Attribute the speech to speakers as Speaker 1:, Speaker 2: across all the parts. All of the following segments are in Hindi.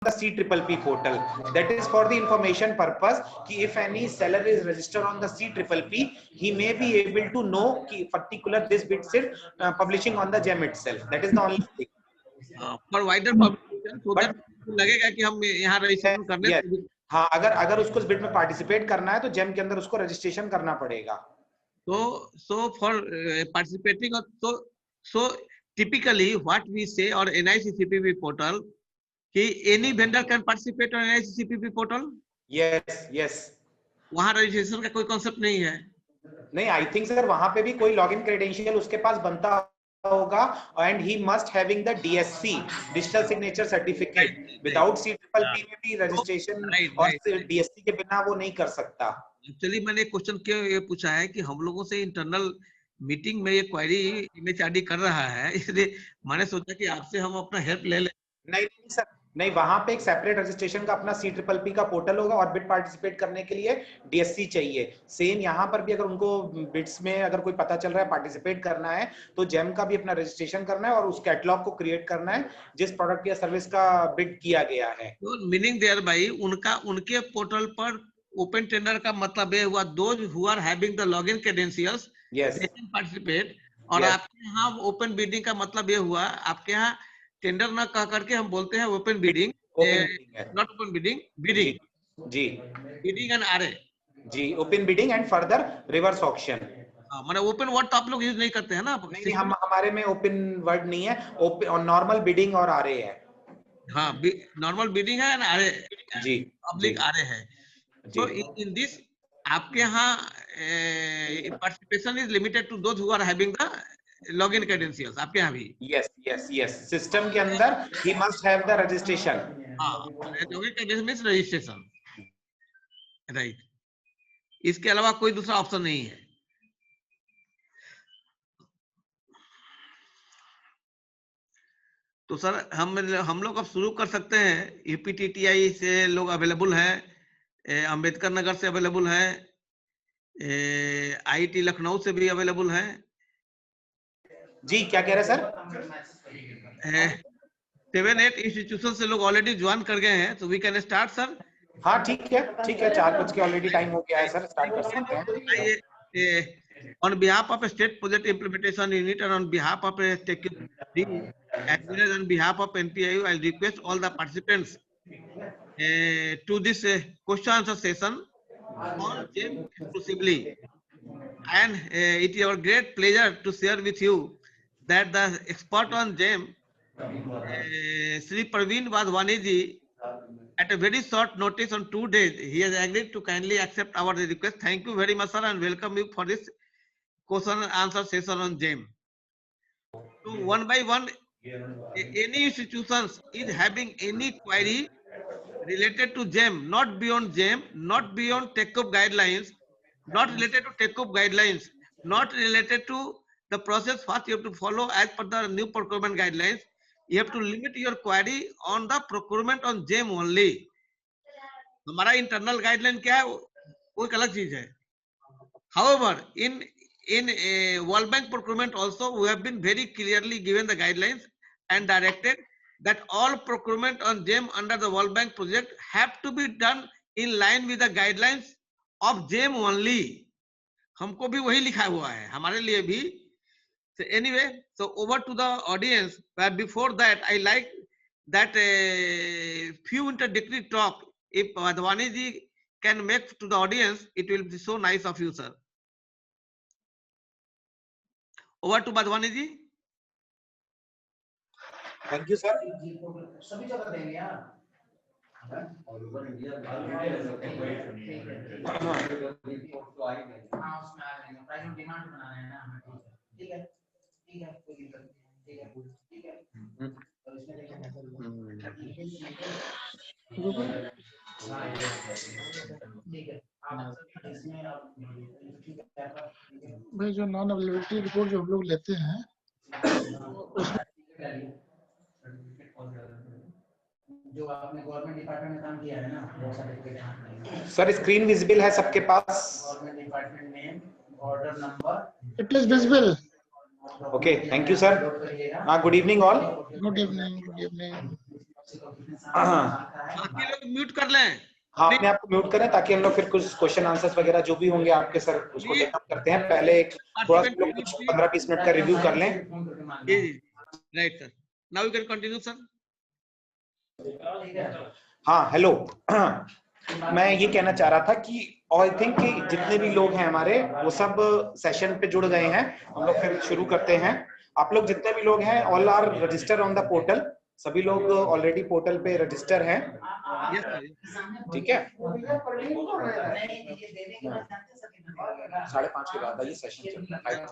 Speaker 1: the CPPP portal. That is for the information purpose कि if any seller is registered on the CPPP, he may be able to know कि particular this bit is publishing on the GEM itself. That is the only thing.
Speaker 2: For wider publication, so that लगेगा कि हम यहाँ रजिस्ट्रेशन करने
Speaker 1: yes. हाँ, अगर उसको इस बिट में पार्टिसिपेट करना है तो जेम के अंदर उसको रजिस्ट्रेशन करना पड़ेगा.
Speaker 2: So for participating, so typically what we say on NIC CPP portal, कि any vendor can participate on NIC CPP portal.
Speaker 1: Yes.
Speaker 2: वहाँ रजिस्ट्रेशन का कोई कॉन्सेप्ट नहीं है.
Speaker 1: नहीं, आई थिंक सर वहाँ पे भी कोई लॉगिन क्रेडेंशियल उसके पास बनता होगा, and he must having the DSC digital signature certificate. Without CPPP में भी रजिस्ट्रेशन और DSC के बिना वो नहीं कर सकता.
Speaker 2: एक्चुअली मैंने क्वेश्चन क्यों ये पूछा है कि हम लोगों से इंटरनल मीटिंग में ये क्वेरी MHRD कर रहा है, इसलिए मैंने सोचा कि आपसे हम अपना हेल्प ले लें.
Speaker 1: नहीं सर, नहीं, वहां पे एक सेपरेट रजिस्ट्रेशन का अपना CPPP का पोर्टल होगा और बिट पार्टिसिपेट करने के लिए DSC चाहिए. सेम यहाँ पर भी अगर उनको बिट्स में अगर कोई पता चल रहा है पार्टिसिपेट करना है तो जेम का भी अपना रजिस्ट्रेशन करना है और उस कैटलॉग को क्रिएट करना है जिस प्रोडक्ट या सर्विस का बिट किया गया है.
Speaker 2: तो मीनिंग देयर बाय उनके पोर्टल पर ओपन टेंडर का मतलब ये हुआ those who are having the login credentials they can participate. और आपके यहाँ ओपन बिडिंग का मतलब ये हुआ, आपके यहाँ टेंडर ना कह करके हम बोलते हैं open bidding, not open bidding, bidding
Speaker 1: जी,
Speaker 2: बिडिंग एंड आरए
Speaker 1: जी, open bidding and further reverse auction.
Speaker 2: माने ओपन वर्ड तो आप लोग यूज नहीं करते हैं ना?
Speaker 1: नहीं, हम हमारे में ओपन वर्ड नहीं है, ओपन और नॉर्मल बिडिंग और आरए है.
Speaker 2: हाँ, नॉर्मल बिडिंग है एंड आरए
Speaker 1: जी,
Speaker 2: पब्लिक आरए है. So in this आपके यहाँ participation is limited to those who are having the login credentials. आपके यहाँ भी?
Speaker 1: Yes. System के अंदर he must have the registration.
Speaker 2: हाँ, login credentials means registration. Right. इसके अलावा कोई दूसरा ऑप्शन नहीं है. तो सर हम लोग अब शुरू कर सकते हैं. UPTTI से लोग अवेलेबल हैं, अंबेडकर नगर से अवेलेबल है, IIT लखनऊ से भी अवेलेबल है.
Speaker 1: जी, क्या कह रहे सर?
Speaker 2: 7-8 इंस्टीट्यूशन से लोग ऑलरेडी ज्वाइन कर गए हैं, तो वी कैन स्टार्ट सर.
Speaker 1: हाँ, ठीक है, 4 बज के ऑलरेडी टाइम हो गया है सर, स्टार्ट कर सकते हैं.
Speaker 2: On behalf of a state project implementation unit and on behalf of a TechUP as well as on behalf of NPIU, I'll request all the participants to this question answer session on GEM exclusively. And it is our great pleasure to share with you that the expert on GEM, Sri Praveen Wadhwani ji, at a very short notice on 2 days, he has agreed to kindly accept our request. Thank you very much, sir, and welcome you for this question and answer session on GEM. So one by one, any institutions is having any query related to GEM, not beyond GEM, not beyond TechUp guidelines, not related to TechUp guidelines, not related to the process what you have to follow as per the new procurement guidelines. You have to limit your query on the procurement on GEM only. हमारा internal guideline क्या है, वो एक अलग चीज है. However, in World Bank procurement also, we have been very clearly given the guidelines and directed that all procurement on GEM under the World Bank project have to be done in line with the guidelines of GEM only. हमको भी वही लिखा हुआ है हमारे लिए भी. So anyway, so over to the audience, but before that I like that a few introductory talk if Wadhwani ji can make to the audience, it will be so nice of you, sir. Over to Wadhwani ji.
Speaker 1: Thank you, sir.
Speaker 3: भाई जो नॉन अवेलेबिलिटी रिपोर्ट जो हम लोग लेते हैं
Speaker 4: जो आपने गवर्नमेंट डिपार्टमेंट में काम किया है ना, वो सर्टिफिकेट
Speaker 1: सर स्क्रीन विजिबल है सबके पास?
Speaker 4: Government department name, order number,
Speaker 3: it is visible.
Speaker 1: Okay, thank you sir. Good evening all.
Speaker 3: Good evening.
Speaker 2: बाकी लोग म्यूट कर लें।
Speaker 1: हाँ, अपने आप को म्यूट करें ताकि हम लोग फिर कुछ क्वेश्चन आंसर्स वगैरह जो भी होंगे आपके सर उसको टेक अप करते हैं। पहले एक थोड़ा सा लोग कुछ 15-20 मिनट का रिव्यू कर लें।
Speaker 2: Right sir, now you can continue sir.
Speaker 1: हाँ, हेलो। मैं ये कहना चाह रहा था कि आई थिंक कि जितने भी लोग हैं हमारे वो सब सेशन पे जुड़ गए हैं। हम लोग फिर शुरू करते हैं। आप लोग जितने भी लोग हैं all are register on the portal. सभी लोग ऑलरेडी पोर्टल पे रजिस्टर हैं।
Speaker 2: यस सर,
Speaker 1: ठीक है। 5:30 के बाद ये सेशन चल रहा है।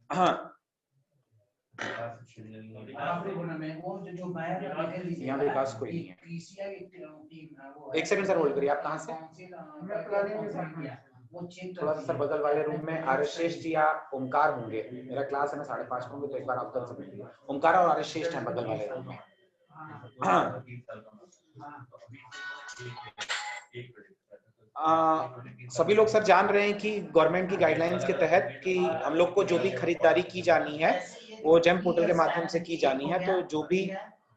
Speaker 1: हाँ, यहाँ विकास कोई नहीं है। एक सेकंड सर होल्ड करिए। आप कहाँ से? थोड़ा सा सर बगल वाले रूम में आर्यश्रेष्ठ या ओमकार होंगे। मेरा क्लास है, मैं 5:30 होंगे, तो एक बार आप कर सकते हैं। ओमकार और आर्यश्रेष्ठ हैं बगल वाले रूम में। सभी लोग सर जान रहे हैं कि गवर्नमेंट की गाइडलाइंस के तहत कि हम लोग को जो भी खरीदारी की जानी है वो जेम पोर्टल के माध्यम से की जानी है। तो जो भी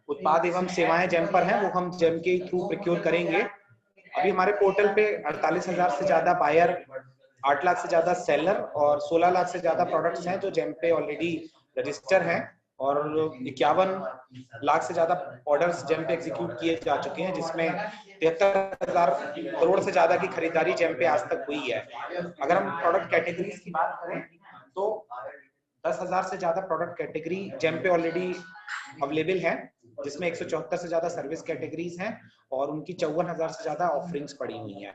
Speaker 1: उत्पाद एवं सेवाएं जेम पर हैं वो हम जेम के थ्रू प्रोक्योर करेंगे। अभी हमारे पोर्टल पे 48,000 से ज्यादा बायर, 8 लाख से ज्यादा सेलर और 16 लाख से ज्यादा प्रोडक्ट्स हैं जो जेम पे ऑलरेडी रजिस्टर हैं और 51 लाख से ज्यादा ऑर्डर्स जेम पे एग्जीक्यूट किए जा चुके हैं, जिसमें 73,000 करोड़ से ज्यादा की खरीदारी जेम पे आज तक हुई है। अगर हम प्रोडक्ट कैटेगरीज की बात करें तो 10,000 से ज्यादा प्रोडक्ट कैटेगरी जेम पे ऑलरेडी अवेलेबल है, जिसमें 174 से ज्यादा सर्विस कैटेगरीज हैं और उनकी 54,000 से ज्यादा ऑफरिंग्स पड़ी हुई हैं।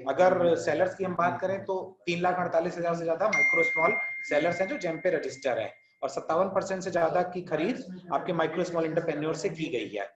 Speaker 1: अगर सेलर्स की हम बात करें तो 3,48,000 से ज्यादा माइक्रो स्मॉल सेलर्स हैं जो जेम पे रजिस्टर है और 57% से ज्यादा की खरीद आपके माइक्रो स्मॉल एंटरप्रेन्योर से की गई है।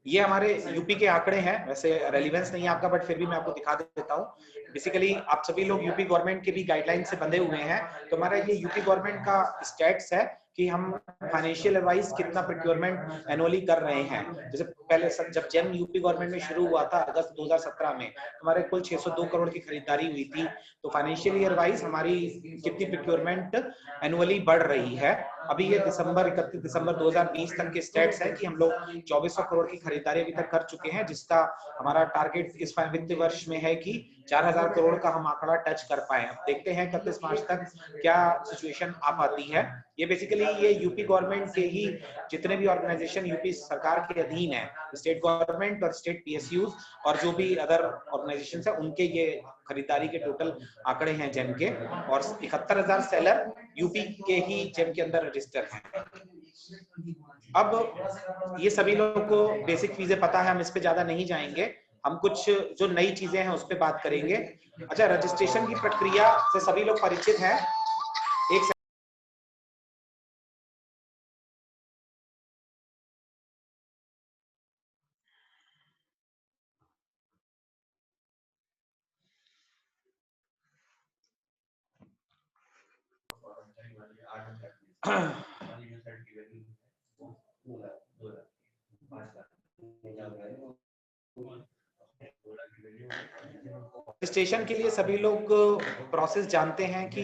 Speaker 1: ये हमारे यूपी के आंकड़े हैं, वैसे रेलिवेंस नहीं है आपका, बट फिर भी मैं आपको दिखा देता हूँ। बेसिकली आप सभी लोग यूपी गवर्नमेंट के भी गाइडलाइन से बंधे हुए हैं, तो हमारा ये यूपी गवर्नमेंट का स्टैट्स है कि हम फाइनेंशियल एडवाइस कितना प्रोक्योरमेंट एनुअली कर रहे हैं। जैसे पहले जब जेम यूपी गवर्नमेंट में शुरू हुआ था अगस्त 2017 में, हमारे कुल 602 करोड़ की खरीदारी हुई थी। तो फाइनेंशियल ईयर वाइज हमारी कितनी प्रोक्योरमेंट एनुअली बढ़ रही है। अभी ये 31 दिसंबर 2020 तक के स्टैट्स है कि हम लोग 2400 करोड़ की खरीदारी अभी तक कर चुके हैं, जिसका हमारा टारगेट इस वित्तीय वर्ष में है कि 4,000 करोड़ का हम आंकड़ा टच कर पाए। अब देखते हैं 31 मार्च तक क्या सिचुएशन आ पाती है। ये बेसिकली ये यूपी गवर्नमेंट के ही जितने भी ऑर्गेनाइजेशन यूपी सरकार के अधीन है, स्टेट गवर्नमेंट और स्टेट पीएसयूज और जो भी अदर ऑर्गेनाइजेशंस है, उनके ये खरीदारी के टोटल आंकड़े हैं जेम के, और 71,000 सेलर यूपी के ही जेम के अंदर रजिस्टर हैं। अब ये सभी लोगों को बेसिक चीजें पता है, हम इस पे ज्यादा नहीं जाएंगे। हम कुछ जो नई चीजें हैं उस पे बात करेंगे। अच्छा, रजिस्ट्रेशन की प्रक्रिया से सभी लोग परिचित हैं। एक रजिस्ट्रेशन के लिए सभी लोग प्रोसेस जानते हैं कि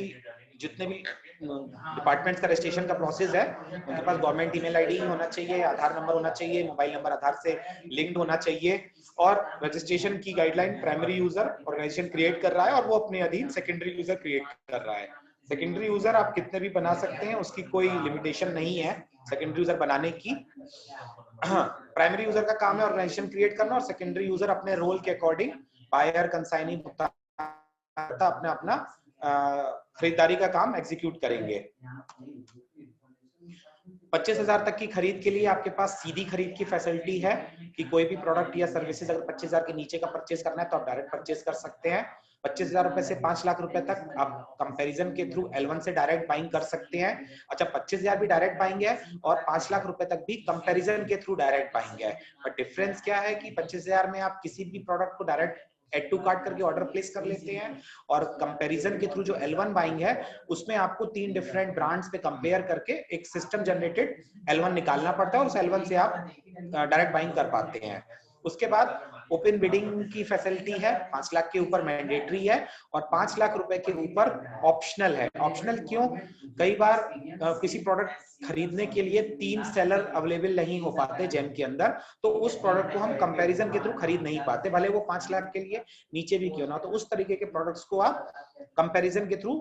Speaker 1: जितने भी डिपार्टमेंट्स का रजिस्ट्रेशन का प्रोसेस है, उनके पास गवर्नमेंट ईमेल आईडी होना चाहिए, आधार नंबर होना चाहिए, मोबाइल नंबर आधार से लिंक्ड होना चाहिए, और रजिस्ट्रेशन की guideline primary user organization create कर रहा है और वो अपने अधीन सेकेंडरी यूजर क्रिएट कर रहा है। सेकेंडरी यूजर आप कितने भी बना सकते हैं, उसकी कोई लिमिटेशन नहीं है सेकेंडरी यूजर बनाने की। प्राइमरी यूजर का काम है ऑर्गेनाइजेशन क्रिएट करना, और सेकेंडरी यूजर अपने रोल के अकॉर्डिंग बायर, कंसाइनी, अपना अपना खरीदारी का काम एग्जीक्यूट करेंगे। 25,000 तक की खरीद के लिए आपके पास सीधी खरीद की फैसिलिटी है कि कोई भी प्रोडक्ट या सर्विसेज अगर 25,000 के नीचे का परचेज करना है तो आप डायरेक्ट परचेज कर सकते हैं। 25,000 रुपए से 5 लाख रुपए तक आप कंपैरिजन के थ्रू L1 से डायरेक्ट बाइंग कर सकते हैं। अच्छा, 25,000 भी डायरेक्ट बाइंग है और 5 लाख रुपए तक भी कंपैरिजन के थ्रू डायरेक्ट बाइंग है। बट डिफरेंस क्या है कि 25,000 में आप किसी भी प्रोडक्ट को डायरेक्ट एड टू कार्ट करके ऑर्डर प्लेस कर लेते हैं, और कंपैरिजन के थ्रू जो L1 बाइंग है उसमें आपको 3 डिफरेंट ब्रांड्स पे कंपेयर करके एक सिस्टम जनरेटेड L1 निकालना पड़ता है और उस L1 से आप डायरेक्ट बाइंग कर पाते हैं। उसके बाद ओपन बिडिंग की फैसिलिटी है, 5 लाख के ऊपर मैंडेटरी है और 5 लाख रुपए के ऊपर ऑप्शनल है। ऑप्शनल क्यों? कई बार किसी प्रोडक्ट खरीदने के लिए 3 सेलर अवेलेबल नहीं हो पाते जेम के अंदर, तो उस प्रोडक्ट को हम कंपैरिजन के थ्रू खरीद नहीं पाते, भले वो 5 लाख के लिए नीचे भी क्यों ना। तो उस तरीके के प्रोडक्ट्स को आप कंपैरिजन के थ्रू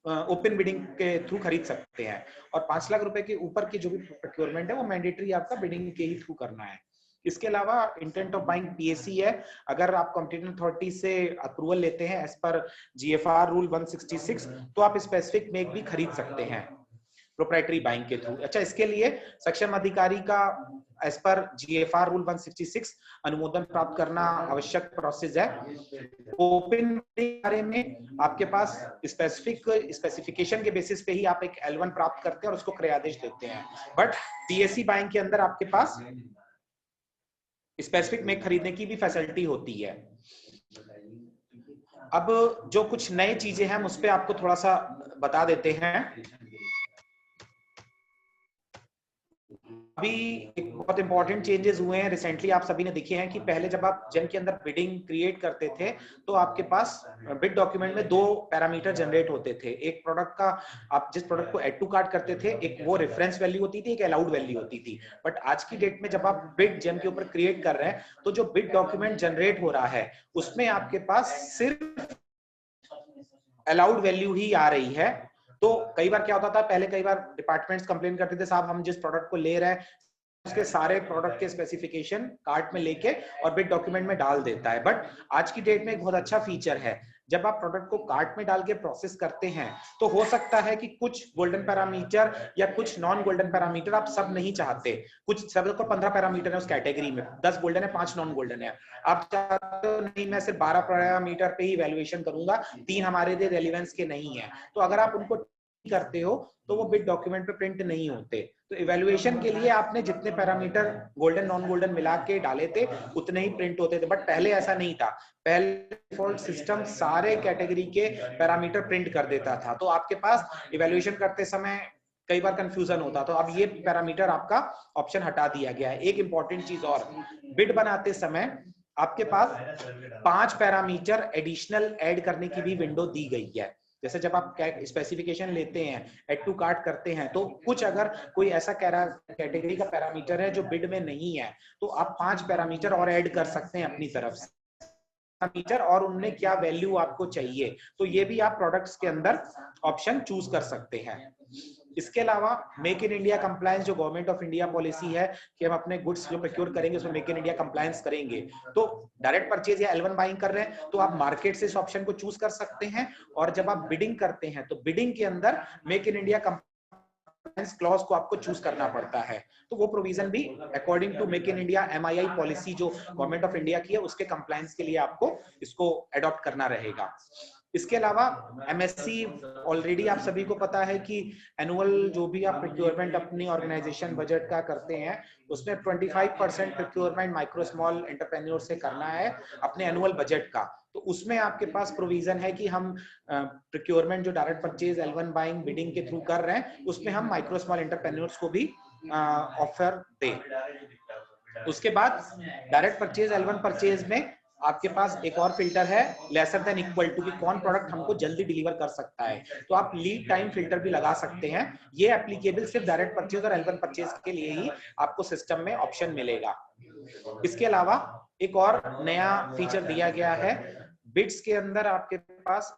Speaker 1: ओपन बिडिंग के थ्रू खरीद सकते हैं। और 5 लाख रुपए के ऊपर की जो भी प्रोक्योरमेंट है वो मैंडेटरी आपका बिडिंग के ही थ्रू करना है। इसके अलावा इंटेंट ऑफ बाइंग पीएसी है। अगर आप कॉम्पिटिशन अथॉरिटी से अप्रूवल लेते हैं एज पर जीएफआर रूल 166, तो आप स्पेसिफिक मेक भी खरीद सकते हैं प्रोप्राइटरी बाइंग के थ्रू। अच्छा, इसके लिए सक्षम अधिकारी का एज पर जीएफआर रूल 166 अनुमोदन प्राप्त करना आवश्यक प्रोसेस है। ओपन के बारे में आपके पास स्पेसिफिक स्पेसिफिकेशन के बेसिस पे ही आप एक L1 प्राप्त करते हैं और उसको क्रय आदेश देते हैं। बट पीएससी बाइंग के अंदर आपके पास स्पेसिफिक में खरीदने की भी फैसिलिटी होती है। अब जो कुछ नई चीजें हैं उस पे आपको थोड़ा सा बता देते हैं। अभी एक बहुत इंपॉर्टेंट चेंजेस हुए हैं रिसेंटली, आप सभी ने देखे हैं कि पहले जब आप जेम के अंदर बिडिंग क्रिएट करते थे तो आपके पास बिड डॉक्यूमेंट में 2 पैरामीटर जनरेट होते थे। एक प्रोडक्ट का, आप जिस प्रोडक्ट को ऐड टू कार्ट करते थे, एक वो रेफरेंस वैल्यू होती थी, एक अलाउड वैल्यू होती थी। बट आज की डेट में जब आप बिड जेम के ऊपर क्रिएट कर रहे हैं तो जो बिड डॉक्यूमेंट जनरेट हो रहा है उसमें आपके पास सिर्फ अलाउड वैल्यू ही आ रही है। तो कई बार क्या होता था, पहले कई बार डिपार्टमेंट्स कंप्लेन करते थे, साहब हम जिस प्रोडक्ट को ले रहे हैं उसके सारे प्रोडक्ट के स्पेसिफिकेशन कार्ट में लेके और बिड डॉक्यूमेंट में डाल देता है। बट आज की डेट में एक बहुत अच्छा फीचर है, जब आप प्रोडक्ट को कार्ट में डाल के प्रोसेस करते हैं तो हो सकता है कि कुछ गोल्डन पैरामीटर या कुछ नॉन गोल्डन पैरामीटर आप सब नहीं चाहते। कुछ सब को 15 पैरामीटर है उस कैटेगरी में, 10 गोल्डन है, 5 नॉन गोल्डन है। आप चाहते हो नहीं, मैं सिर्फ 12 पैरामीटर पे ही वैल्यूएशन करूंगा, 3 हमारे लिए रेलेवेंस के नहीं है। तो अगर आप उनको करते हो तो वो बिड डॉक्यूमेंट पे प्रिंट नहीं होते। तो इवैल्यूएशन के लिए आपने जितने पैरामीटर गोल्डन नॉन गोल्डन मिला के डाले थे उतने ही प्रिंट होते थे। बट पहले ऐसा नहीं था, पहले डिफॉल्ट सिस्टम सारे कैटेगरी के पैरामीटर प्रिंट कर देता था, तो आपके पास इवैल्यूएशन करते समय कई बार कंफ्यूजन होता। तो अब ये पैरामीटर आपका ऑप्शन हटा दिया गया है। एक इंपॉर्टेंट चीज और, बिड बनाते समय आपके पास 5 पैरामीटर एडिशनल ऐड करने की भी विंडो दी गई है। जैसे जब आप स्पेसिफिकेशन लेते हैं, ऐड टू कार्ट करते हैं, तो कुछ अगर कोई ऐसा कैटेगरी का पैरामीटर है जो बिड में नहीं है तो आप 5 पैरामीटर और ऐड कर सकते हैं अपनी तरफ से पैरामीटर, और उनमें क्या वैल्यू आपको चाहिए, तो ये भी आप प्रोडक्ट्स के अंदर ऑप्शन चूज कर सकते हैं। इसके अलावा मेक इन इंडिया कंप्लायंस, जो गवर्नमेंट ऑफ इंडिया पॉलिसी है कि हम अपने गुड्स जो प्रोक्योर करेंगे उसमें मेक इन इंडिया कंप्लायंस करेंगे, तो डायरेक्ट परचेज या L1 बाइंग कर रहे हैं तो आप मार्केट से इस ऑप्शन को चूज कर सकते हैं। और जब आप बिडिंग करते हैं तो बिडिंग के अंदर make in India compliance clause को आपको चूज करना पड़ता है। तो वो प्रोविजन भी according to make in India MII policy जो गवर्नमेंट ऑफ इंडिया की है उसके कंप्लायंस के लिए आपको इसको अडॉप्ट करना रहेगा। इसके अलावा MSC, ऑलरेडी आप सभी को पता है कि एनुअल जो भी आप प्रोक्योरमेंट अपनी ऑर्गेनाइजेशन बजट का करते हैं उसमें 25% प्रोक्योरमेंट माइक्रो स्मॉल एंटरप्रेन्योर से करना है अपने एनुअल बजट का। तो उसमें आपके पास प्रोविजन है कि हम प्रोक्योरमेंट जो direct purchase L1 buying bidding के थ्रू कर रहे हैं उसमें हम माइक्रो स्मॉल एंटरप्रेन्योर्स को भी ऑफर दें। उसके बाद डायरेक्ट परचेज L1 परचेज में आपके पास एक और फिल्टर है, लेसर देन इक्वल टू, कि कौन प्रोडक्ट हमको जल्दी डिलीवर कर सकता है, तो आप लीड टाइम फिल्टर भी लगा सकते हैं। ये एप्लीकेबल सिर्फ डायरेक्ट परचेज और L1 परचेज के लिए ही आपको सिस्टम में ऑप्शन मिलेगा। इसके अलावा एक और नया फीचर दिया गया है, बिड्स के अंदर आपके पास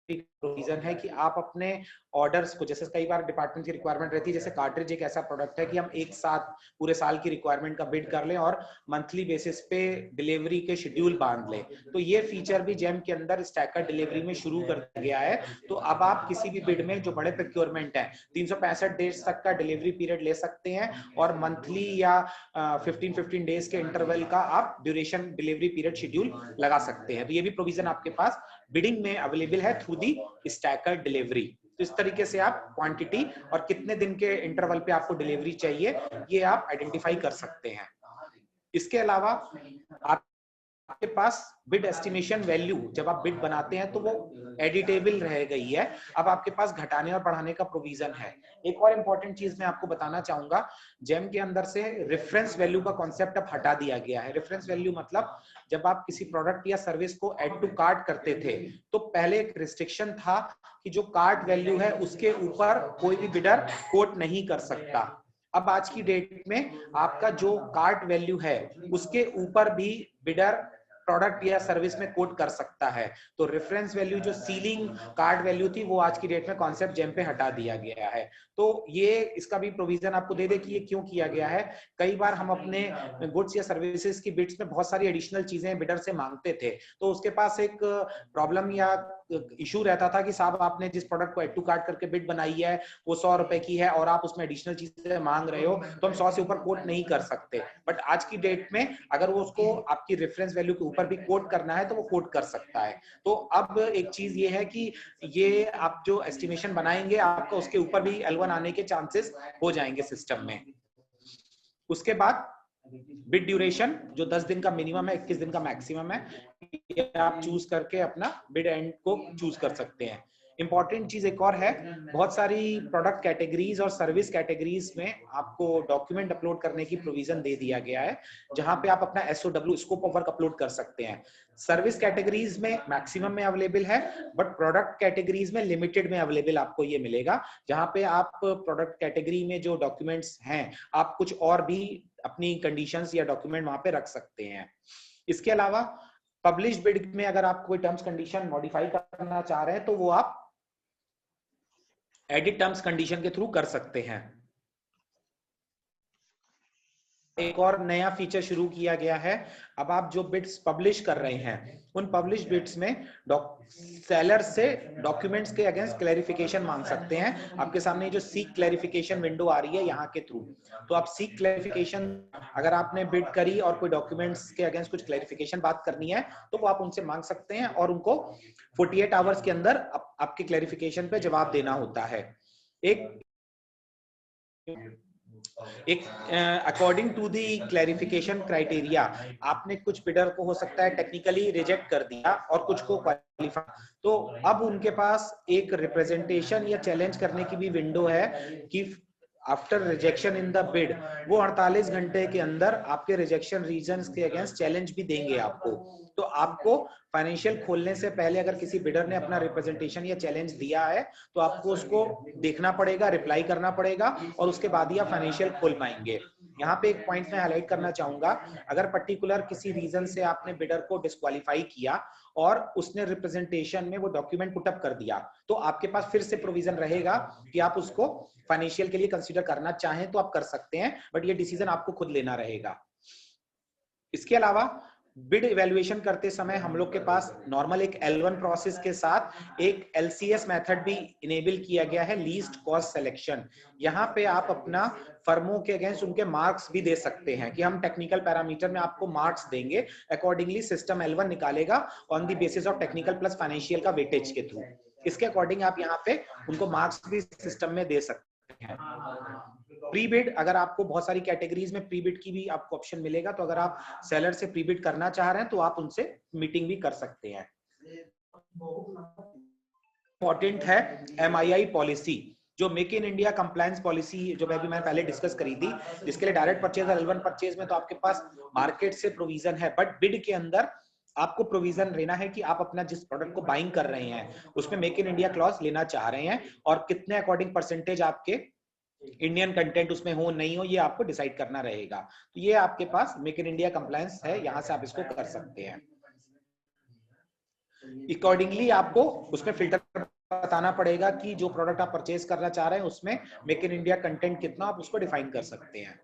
Speaker 1: प्रोविजन है कि आप अपने ऑर्डर्स को, जैसे कई बार डिपार्टमेंट की रिक्वायरमेंट रहती है, जैसे कार्ट्रिज एक ऐसा प्रोडक्ट है कि हम एक साथ पूरे साल की रिक्वायरमेंट का बिड कर लें और मंथली बेसिस पे डिलीवरी के शेड्यूल बांध लें, तो ये फीचर भी जेम के अंदर स्टैकर डिलीवरी में शुरू कर दिया गया है। तो अब आप किसी भी बिड में जो बड़े प्रोक्योरमेंट है 365 डेज तक का डिलीवरी पीरियड ले सकते हैं और मंथली या 15 डेज के इंटरवल का आप ड्यूरेशन डिलीवरी पीरियड शेड्यूल लगा सकते हैं। तो ये भी प्रोविजन आपके पास बिडिंग में अवेलेबल है थ्रू दी स्टैकर डिलीवरी। तो इस तरीके से आप क्वांटिटी और कितने दिन के इंटरवल पे आपको डिलीवरी चाहिए ये आप आइडेंटिफाई कर सकते हैं। इसके अलावा आप आपके पास बिड एस्टिमेशन वैल्यू जब आप बिड बनाते हैं तो वो एडिटेबल रह गई है। अब आपके पास घटाने और बढ़ाने का प्रोविजन है। एक और इंपॉर्टेंट चीज मैं आपको बताना चाहूंगा, जेम के अंदर से रेफरेंस वैल्यू का कॉन्सेप्ट अब हटा दिया गया है। रेफरेंस वैल्यू मतलब जब आप किसी प्रोडक्ट या सर्विस को ऐड टू कार्ट करते थे तो पहले एक रिस्ट्रिक्शन था कि जो कार्ट वैल्यू है उसके ऊपर कोई भी बिडर कोट नहीं कर सकता। अब आज की डेट में आपका जो कार्ट वैल्यू है उसके ऊपर भी बिडर प्रोडक्ट या सर्विस में कोट कर सकता है। तो रेफरेंस वैल्यू जो सीलिंग कार्ड वैल्यू थी वो आज की डेट में कॉन्सेप्ट जेम पे हटा दिया गया है। तो ये इसका भी प्रोविजन आपको दे दे कि ये क्यों किया गया है। कई बार हम अपने गुड्स या सर्विसेज की बिड्स में बहुत सारी एडिशनल चीजें बिडर से मांगते थे, तो उसके पास एक प्रॉब्लम या इशू रहता था कि साहब आपने जिस प्रोडक्ट को एड टू कार्ट करके बिड बनाई है वो 100 रुपए की है और आप उसमें एडिशनल चीजें मांग रहे हो तो हम 100 से ऊपर कोट नहीं कर सकते। बट आज की डेट में अगर वो उसको आपकी रेफरेंस वैल्यू के ऊपर भी कोट करना है तो वो कोट कर सकता है। तो अब एक चीज ये है कि ये आप जो एस्टिमेशन बनाएंगे आपको उसके ऊपर भी L1 आने के चांसेस हो जाएंगे सिस्टम में। उसके बाद बिड ड्यूरेशन जो 10 दिन का मिनिमम है, 21 दिन का मैक्सिमम है, ये आप चूज करके अपना बिड एंड को चूज कर सकते हैं। इंपॉर्टेंट चीज एक और है, बहुत सारी प्रोडक्ट कैटेगरीज और सर्विस कैटेगरीज में आपको डॉक्यूमेंट अपलोड करने की प्रोविजन दे दिया गया है, जहां पे आप अपना SOW scope of work upload कर सकते हैं। सर्विस कैटेगरीज में मैक्सिमम में अवेलेबल है, बट प्रोडक्ट कैटेगरीज में लिमिटेड में अवेलेबल आपको ये मिलेगा, जहां पे आप प्रोडक्ट कैटेगरी में जो डॉक्यूमेंट्स हैं आप कुछ और भी अपनी कंडीशंस या डॉक्यूमेंट वहां पे रख सकते हैं। इसके अलावा पब्लिश बिड में अगर आप कोई टर्म्स कंडीशन मॉडिफाई करना चाह रहे हैं तो वो आप एडिट टर्म्स कंडीशन के थ्रू कर सकते हैं। एक और नया फीचर शुरू किया गया है, अब आप जो बिड्स पब्लिश कर रहे हैं उन पब्लिश बिड्स में सेलर से डॉक्यूमेंट्स के अगेंस्ट क्लैरिफिकेशन मांग सकते हैं। आपके सामने जो सीक क्लैरिफिकेशन विंडो आ रही है यहाँ के थ्रू, तो आप सीक क्लैरिफिकेशन अगर आपने बिड करी और कोई डॉक्यूमेंट्स के अगेंस्ट कुछ क्लैरिफिकेशन बात करनी है तो वो आप उनसे मांग सकते हैं और उनको 48 आवर्स के अंदर आपके क्लैरिफिकेशन पे जवाब देना होता है। एक according to the clarification criteria आपने कुछ बिडर को हो सकता है टेक्निकली रिजेक्ट कर दिया और कुछ को क्वालिफाई, तो अब उनके पास एक रिप्रेजेंटेशन या चैलेंज करने की भी विंडो है कि after rejection in the bid वो 48 घंटे के अंदर आपके रिजेक्शन रीजंस के अगेंस्ट चैलेंज भी देंगे आपको। तो आपको फाइनेंशियल खोलने से पहले अगर किसी बिडर ने अपना रिप्रेजेंटेशन या चैलेंज दिया है तो आपको उसको देखना पड़ेगा, रिप्लाई करना पड़ेगा और उसके बाद ही आप फाइनेंशियल खोल पाएंगे। यहाँ पे एक पॉइंट मैं हाईलाइट करना चाहूंगा, अगर पर्टिकुलर किसी रीजन से आपने बिडर को डिस्क्वालीफाई किया और उसने रिप्रेजेंटेशन में वो डॉक्यूमेंट पुटअप कर दिया तो आपके पास फिर से प्रोविजन रहेगा कि आप उसको फाइनेंशियल के लिए कंसीडर करना चाहें तो आप कर सकते हैं, बट ये डिसीजन आपको खुद लेना रहेगा। इसके अलावा बिड इवैल्यूएशन करते समय हम लोग के पास नॉर्मल एक L1 प्रोसेस के साथ एक LCS मेथड भी इनेबल किया गया है, लीस्ट कॉस्ट सिलेक्शन। यहाँ पे आप अपना फर्मों के अगेंस्ट उनके मार्क्स भी दे सकते हैं कि हम टेक्निकल पैरामीटर में आपको मार्क्स देंगे, अकॉर्डिंगली सिस्टम L1 निकालेगा on the basis of technical plus financial का वेटेज के थ्रू। इसके अकॉर्डिंग आप यहाँ पे उनको मार्क्स भी सिस्टम में दे सकते हैं। प्री बिड, अगर आपको बहुत सारी कैटेगरीज में प्री बिड की भी आपको ऑप्शन मिलेगा, तो अगर आप सेलर से प्री बिड करना चाह रहे हैं तो आप उनसे मीटिंग भी कर सकते हैं। इंपॉर्टेंट है MII पॉलिसी, जो make in India compliance policy जो मैंने पहले डिस्कस करी थी, जिसके लिए डायरेक्ट परचेज और L1 परचेज में तो आपके पास मार्केट से प्रोविजन है, बट बिड के अंदर आपको प्रोविजन लेना है कि आप अपना जिस प्रोडक्ट को बाइंग कर रहे हैं उसमें मेक इन इंडिया क्लॉज लेना चाह रहे हैं और कितने अकॉर्डिंग परसेंटेज आपके इंडियन कंटेंट उसमें हो नहीं हो ये आपको डिसाइड करना रहेगा। तो ये आपके पास मेक इन इंडिया कंप्लायंस है, यहां से आप इसको कर सकते हैं। अकॉर्डिंगली आपको उसमें फिल्टर बताना पड़ेगा कि जो प्रोडक्ट आप परचेज करना चाह रहे हैं उसमें मेक इन इंडिया कंटेंट कितना, आप उसको डिफाइन कर सकते हैं।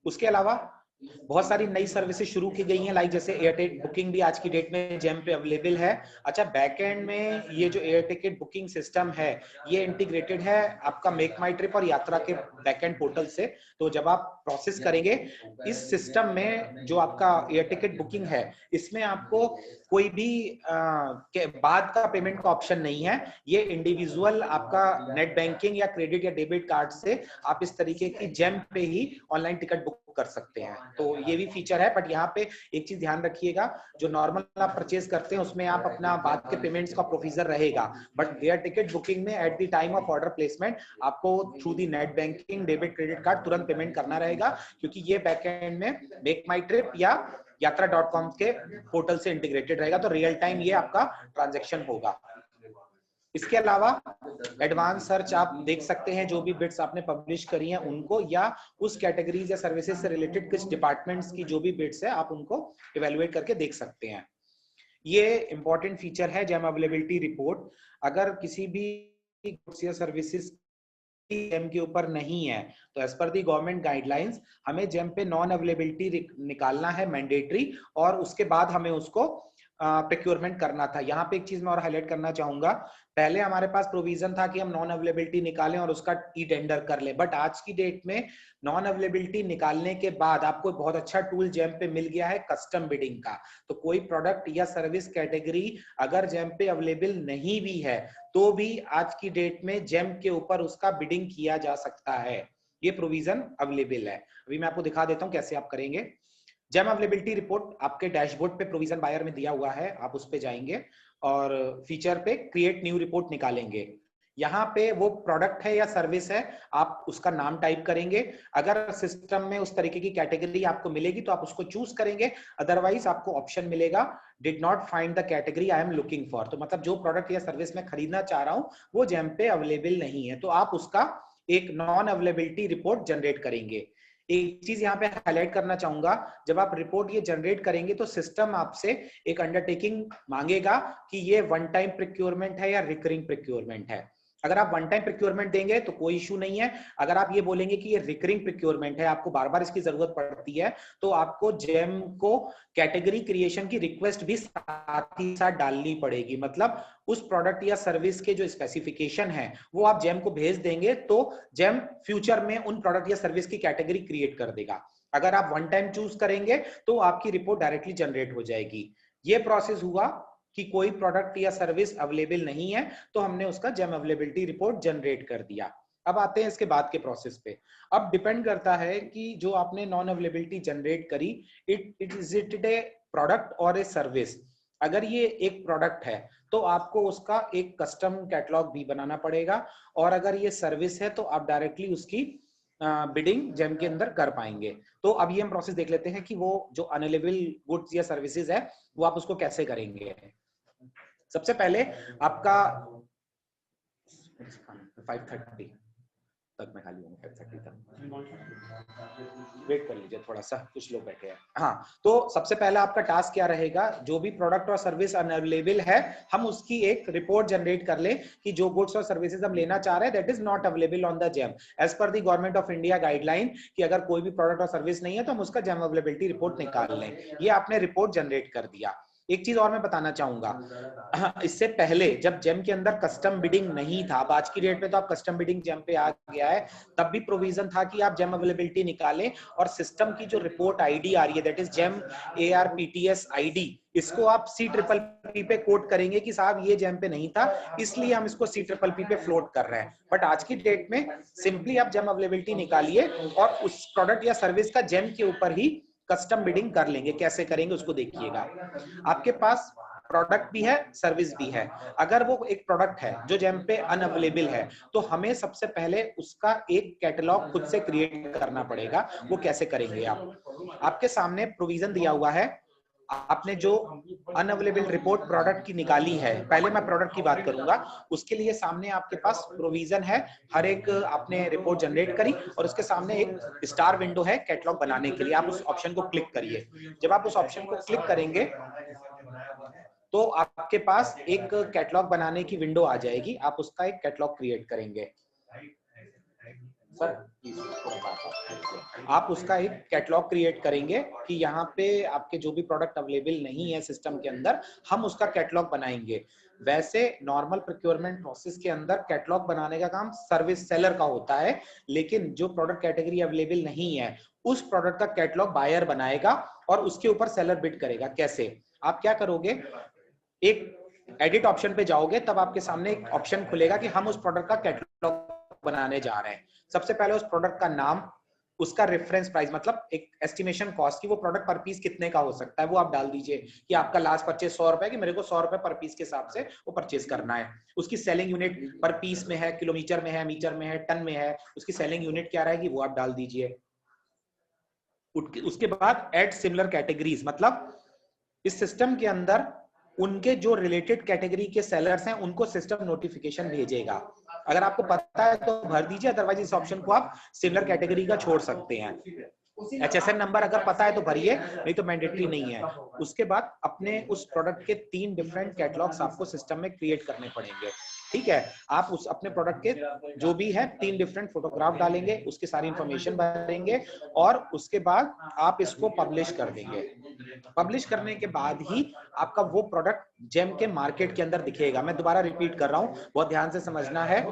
Speaker 1: उसके अलावा बहुत सारी नई सर्विसेज शुरू की गई हैं, लाइक जैसे एयर टिकट बुकिंग भी आज की डेट में जेम पे अवेलेबल है। अच्छा, बैकएंड में ये जो एयर टिकट बुकिंग सिस्टम है ये इंटीग्रेटेड है आपका मेक माई ट्रिप और यात्रा के बैकएंड पोर्टल से। तो जब आप प्रोसेस करेंगे इस सिस्टम में जो आपका एयर टिकट बुकिंग है इसमें आपको कोई भी के बाद का पेमेंट का ऑप्शन नहीं है। ये इंडिविजुअल आपका नेट बैंकिंग या क्रेडिट या डेबिट कार्ड से आप इस तरीके की जेम पे ही ऑनलाइन टिकट बुक कर सकते हैं। तो ये भी फीचर है, बट यहाँ पे एक चीज ध्यान रखिएगा, जो नॉर्मल आप परचेज करते हैं उसमें आप अपना बाद के पेमेंट्स का प्रोसीजर रहेगा, बट एयर टिकट बुकिंग में at the time of order placement आपको through the net banking, debit, credit card तुरंत पेमेंट करना रहेगा, क्योंकि ये बैकएंड में मेक माई ट्रिप या यात्रा.com के पोर्टल से इंटीग्रेटेड रहेगा, तो रियल टाइम ये आपका ट्रांजैक्शन होगा। इसके अलावा एडवांस सर्च आप देख सकते हैं, जो भी बिड्स आपने पब्लिश करी हैं उनको, या उस कैटेगरीज या सर्विसेज से रिलेटेड कुछ डिपार्टमेंट्स की जो भी बिड्स है आप उनको इवेलुएट करके देख सकते हैं। ये इंपॉर्टेंट फीचर है जेम अवेलेबिलिटी रिपोर्ट। अगर किसी भी गुड्स या सर्विसेज जेम के ऊपर नहीं है तो एज पर दी गवर्नमेंट गाइडलाइंस हमें जेम पे नॉन अवेलेबिलिटी निकालना है मैंडेटरी, और उसके बाद हमें उसको प्रोक्योरमेंट करना था। यहाँ पे एक चीज मैं और हाईलाइट करना चाहूंगा, पहले हमारे पास प्रोविजन था कि हम नॉन अवेलेबिलिटी निकालें और उसका ई टेंडर कर लें, बट आज की डेट में नॉन अवेलेबिलिटी निकालने के बाद आपको बहुत अच्छा टूल जेम पे मिल गया है कस्टम बिडिंग का। तो कोई प्रोडक्ट या सर्विस कैटेगरी अगर जेम पे अवेलेबल नहीं भी है तो भी आज की डेट में जेम के ऊपर उसका बिडिंग किया जा सकता है। ये प्रोविजन अवेलेबल है। अभी मैं आपको दिखा देता हूं कैसे आप करेंगे। जेम अवेलेबिलिटी रिपोर्ट आपके डैशबोर्ड पे प्रोविजन बायर में दिया हुआ है, आप उस पे जाएंगे और फीचर पे क्रिएट न्यू रिपोर्ट निकालेंगे। यहाँ पे वो प्रोडक्ट है या सर्विस है, आप उसका नाम टाइप करेंगे। अगर सिस्टम में उस तरीके की कैटेगरी आपको मिलेगी तो आप उसको चूज करेंगे, अदरवाइज आपको ऑप्शन मिलेगा did not find the category I am looking for. तो मतलब जो प्रोडक्ट या सर्विस मैं खरीदना चाह रहा हूं वो जेम पे अवेलेबल नहीं है, तो आप उसका एक नॉन अवेलेबिलिटी रिपोर्ट जनरेट करेंगे। एक चीज यहाँ पे हाईलाइट करना चाहूंगा, जब आप रिपोर्ट ये जनरेट करेंगे तो सिस्टम आपसे एक अंडरटेकिंग मांगेगा कि ये वन टाइम प्रोक्योरमेंट है या रिकरिंग प्रोक्योरमेंट है। अगर आप वन टाइम प्रोक्योरमेंट देंगे तो कोई इशू नहीं है। अगर आप ये बोलेंगे कि ये रिकरिंग प्रोक्योरमेंट है, आपको बार बार इसकी जरूरत पड़ती है, तो आपको जेम को कैटेगरी क्रिएशन की रिक्वेस्ट भी साथ ही साथ डालनी पड़ेगी। मतलब उस प्रोडक्ट या सर्विस के जो स्पेसिफिकेशन है वो आप जेम को भेज देंगे तो जेम फ्यूचर में उन प्रोडक्ट या सर्विस की कैटेगरी क्रिएट कर देगा। अगर आप वन टाइम चूज करेंगे तो आपकी रिपोर्ट डायरेक्टली जनरेट हो जाएगी। ये प्रोसेस हुआ कि कोई प्रोडक्ट या सर्विस अवेलेबल नहीं है तो हमने उसका जेम अवेलेबिलिटी रिपोर्ट जनरेट कर दिया। अब आते हैं इसके बाद के प्रोसेस पे। अब डिपेंड करता है कि जो आपने नॉन अवेलेबिलिटी जनरेट करी, it is it A product और ए सर्विस। अगर ये एक प्रोडक्ट है तो आपको उसका एक कस्टम कैटलॉग भी बनाना पड़ेगा, और अगर ये सर्विस है तो आप डायरेक्टली उसकी बिडिंग जेम के अंदर कर पाएंगे। तो अब ये हम प्रोसेस देख लेते हैं कि वो जो अनअवेलेबल गुड्स या सर्विसेज है वो आप उसको कैसे करेंगे। सबसे पहले आपका 5:30 तक मैं खाली हूँ, 5:30 तक वेट कर लीजिए थोड़ा सा, कुछ लोग बैठे हैं। हाँ, तो सबसे पहले आपका टास्क क्या रहेगा, जो भी प्रोडक्ट और सर्विस अनअवेलेबल है हम उसकी एक रिपोर्ट जनरेट कर ले कि जो गुड्स और सर्विसेज हम लेना चाह रहे हैं that is not available on the GeM as per the government of India guideline, कि अगर कोई भी प्रोडक्ट और सर्विस नहीं है तो हम उसका जेम अवेलेबिलिटी रिपोर्ट निकाल लें। ये आपने रिपोर्ट जनरेट कर दिया। एक चीज और मैं बताना चाहूंगा, इससे पहले जब जेम के अंदर कस्टम बिडिंग नहीं था, अब आज की डेट में तो आप कस्टम बिडिंग जेम पे आ गया है, तब भी प्रोविजन था कि आप जेम अवेलेबिलिटी निकालें और सिस्टम की जो रिपोर्ट आईडी आ रही है that is GeM ARPTS ID, इसको आप C++ पे कोट करेंगे कि साहब ये जेम पे नहीं था इसलिए हम इसको C++ पे फ्लोट कर रहे हैं। बट आज की डेट में सिंपली आप जेम अवेलेबिलिटी निकालिए और उस प्रोडक्ट या सर्विस का जेम के ऊपर ही कस्टम बिडिंग कर लेंगे। कैसे करेंगे उसको देखिएगा। आपके पास प्रोडक्ट भी है, सर्विस भी है। अगर वो एक प्रोडक्ट है जो जेम पे अनअवेलेबल है तो हमें सबसे पहले उसका एक कैटलॉग खुद से क्रिएट करना पड़ेगा। वो कैसे करेंगे आप, आपके सामने प्रोविजन दिया हुआ है। आपने जो अनअवेलेबल रिपोर्ट प्रोडक्ट की निकाली है, पहले मैं प्रोडक्ट की बात करूंगा, उसके लिए सामने आपके पास प्रोविजन है। हर एक आपने रिपोर्ट जनरेट करी और उसके सामने एक स्टार विंडो है कैटलॉग बनाने के लिए, आप उस ऑप्शन को क्लिक करिए। जब आप उस ऑप्शन को क्लिक करेंगे तो आपके पास एक कैटलॉग बनाने की विंडो आ जाएगी, आप उसका एक कैटलॉग क्रिएट करेंगे। सर आप उसका एक कैटलॉग क्रिएट करेंगे कि यहाँ पे आपके जो भी प्रोडक्ट अवेलेबल नहीं है सिस्टम के अंदर, हम उसका कैटलॉग बनाएंगे। वैसे नॉर्मल प्रोक्योरमेंट प्रोसेस के अंदर कैटलॉग बनाने का काम सर्विस सेलर का होता है, लेकिन जो प्रोडक्ट कैटेगरी अवेलेबल नहीं है उस प्रोडक्ट का कैटलॉग बायर बनाएगा और उसके ऊपर सेलर बिड करेगा। कैसे, आप क्या करोगे, एक एडिट ऑप्शन पे जाओगे, तब आपके सामने एक ऑप्शन खुलेगा कि हम उस प्रोडक्ट का कैटलॉग बनाने जा रहे हैं। सबसे पहले उस प्रोडक्ट का नाम, उसका रेफरेंस प्राइस मतलब एक एस्टिमेशन कॉस्ट की वो प्रोडक्ट पर पीस कितने का हो सकता है वो आप डाल दीजिए कि आपका लास्ट परचेज 100 रुपए कि मेरे को 100 रुपए पर पीस के हिसाब से वो परचेज करना है। उसकी सेलिंग यूनिट पर पीस में है, किलोमीटर में है, मीटर में है, टन में है, उसकी सेलिंग यूनिट क्या रहेगी वो आप डाल दीजिए। उसके बाद ऐड सिमिलर कैटेगरीज, मतलब इस सिस्टम के अंदर उनके जो रिलेटेड कैटेगरी के सेलर्स हैं उनको सिस्टम नोटिफिकेशन भेजेगा। अगर आपको पता है तो भर दीजिए, अदरवाइज इस ऑप्शन को आप सिमिलर कैटेगरी का छोड़ सकते हैं। HSN नंबर अगर पता है तो भरिए, नहीं तो मैंडेटरी नहीं है। उसके बाद अपने उस प्रोडक्ट के 3 डिफरेंट कैटलॉग्स आपको सिस्टम में क्रिएट करने पड़ेंगे, ठीक है। आप उस अपने प्रोडक्ट के जो भी है 3 डिफरेंट फोटोग्राफ डालेंगे, उसकी सारी इंफॉर्मेशन भरेंगे और उसके बाद आप इसको पब्लिश कर देंगे। पब्लिश करने के बाद ही आपका वो प्रोडक्ट जेम के मार्केट के अंदर दिखेगा। मैं दोबारा रिपीट कर रहा हूं, बहुत ध्यान से समझना है।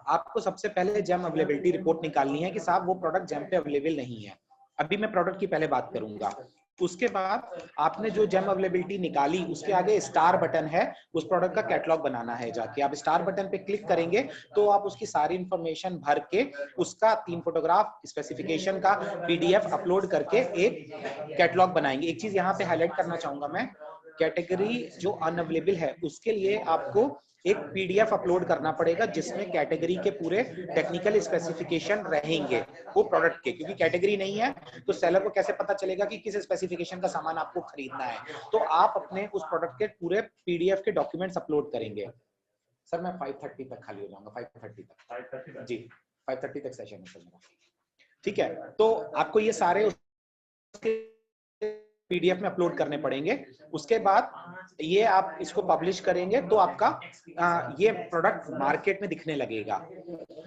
Speaker 1: आपको सबसे पहले जेम अवेलेबिलिटी रिपोर्ट निकालनी है कि साहब वो प्रोडक्ट जेम पे अवेलेबल नहीं है। अभी मैं प्रोडक्ट की पहले बात करूंगा। उसके बाद आपने जो जेम अवेलेबिलिटी निकाली उसके आगे स्टार बटन है, उस प्रोडक्ट का कैटलॉग बनाना है। जाके आप स्टार बटन पे क्लिक करेंगे तो आप उसकी सारी इंफॉर्मेशन भर के उसका 3 फोटोग्राफ स्पेसिफिकेशन का PDF अपलोड करके एक कैटलॉग बनाएंगे। एक चीज यहाँ पे हाईलाइट करना चाहूंगा मैं, कैटेगरी जो अनअवेलेबल है उसके लिए आपको एक PDF अपलोड करना पड़ेगा जिसमें कैटेगरी के पूरे टेक्निकल स्पेसिफिकेशन रहेंगे वो प्रोडक्ट के, क्योंकि कैटेगरी नहीं है तो सेलर को कैसे पता चलेगा कि किस स्पेसिफिकेशन का सामान आपको खरीदना है। तो आप अपने उस प्रोडक्ट के पूरे PDF के डॉक्यूमेंट्स अपलोड करेंगे। सर मैं 5:30 तक खाली हो जाऊंगा, 5:30 तक जी, 5:30 तक सेशन है सर मेरा, ठीक है। तो आपको ये सारे PDF में अपलोड करने पड़ेंगे। उसके बाद ये आप इसको पब्लिश करेंगे तो आपका ये प्रोडक्ट मार्केट में दिखने लगेगा।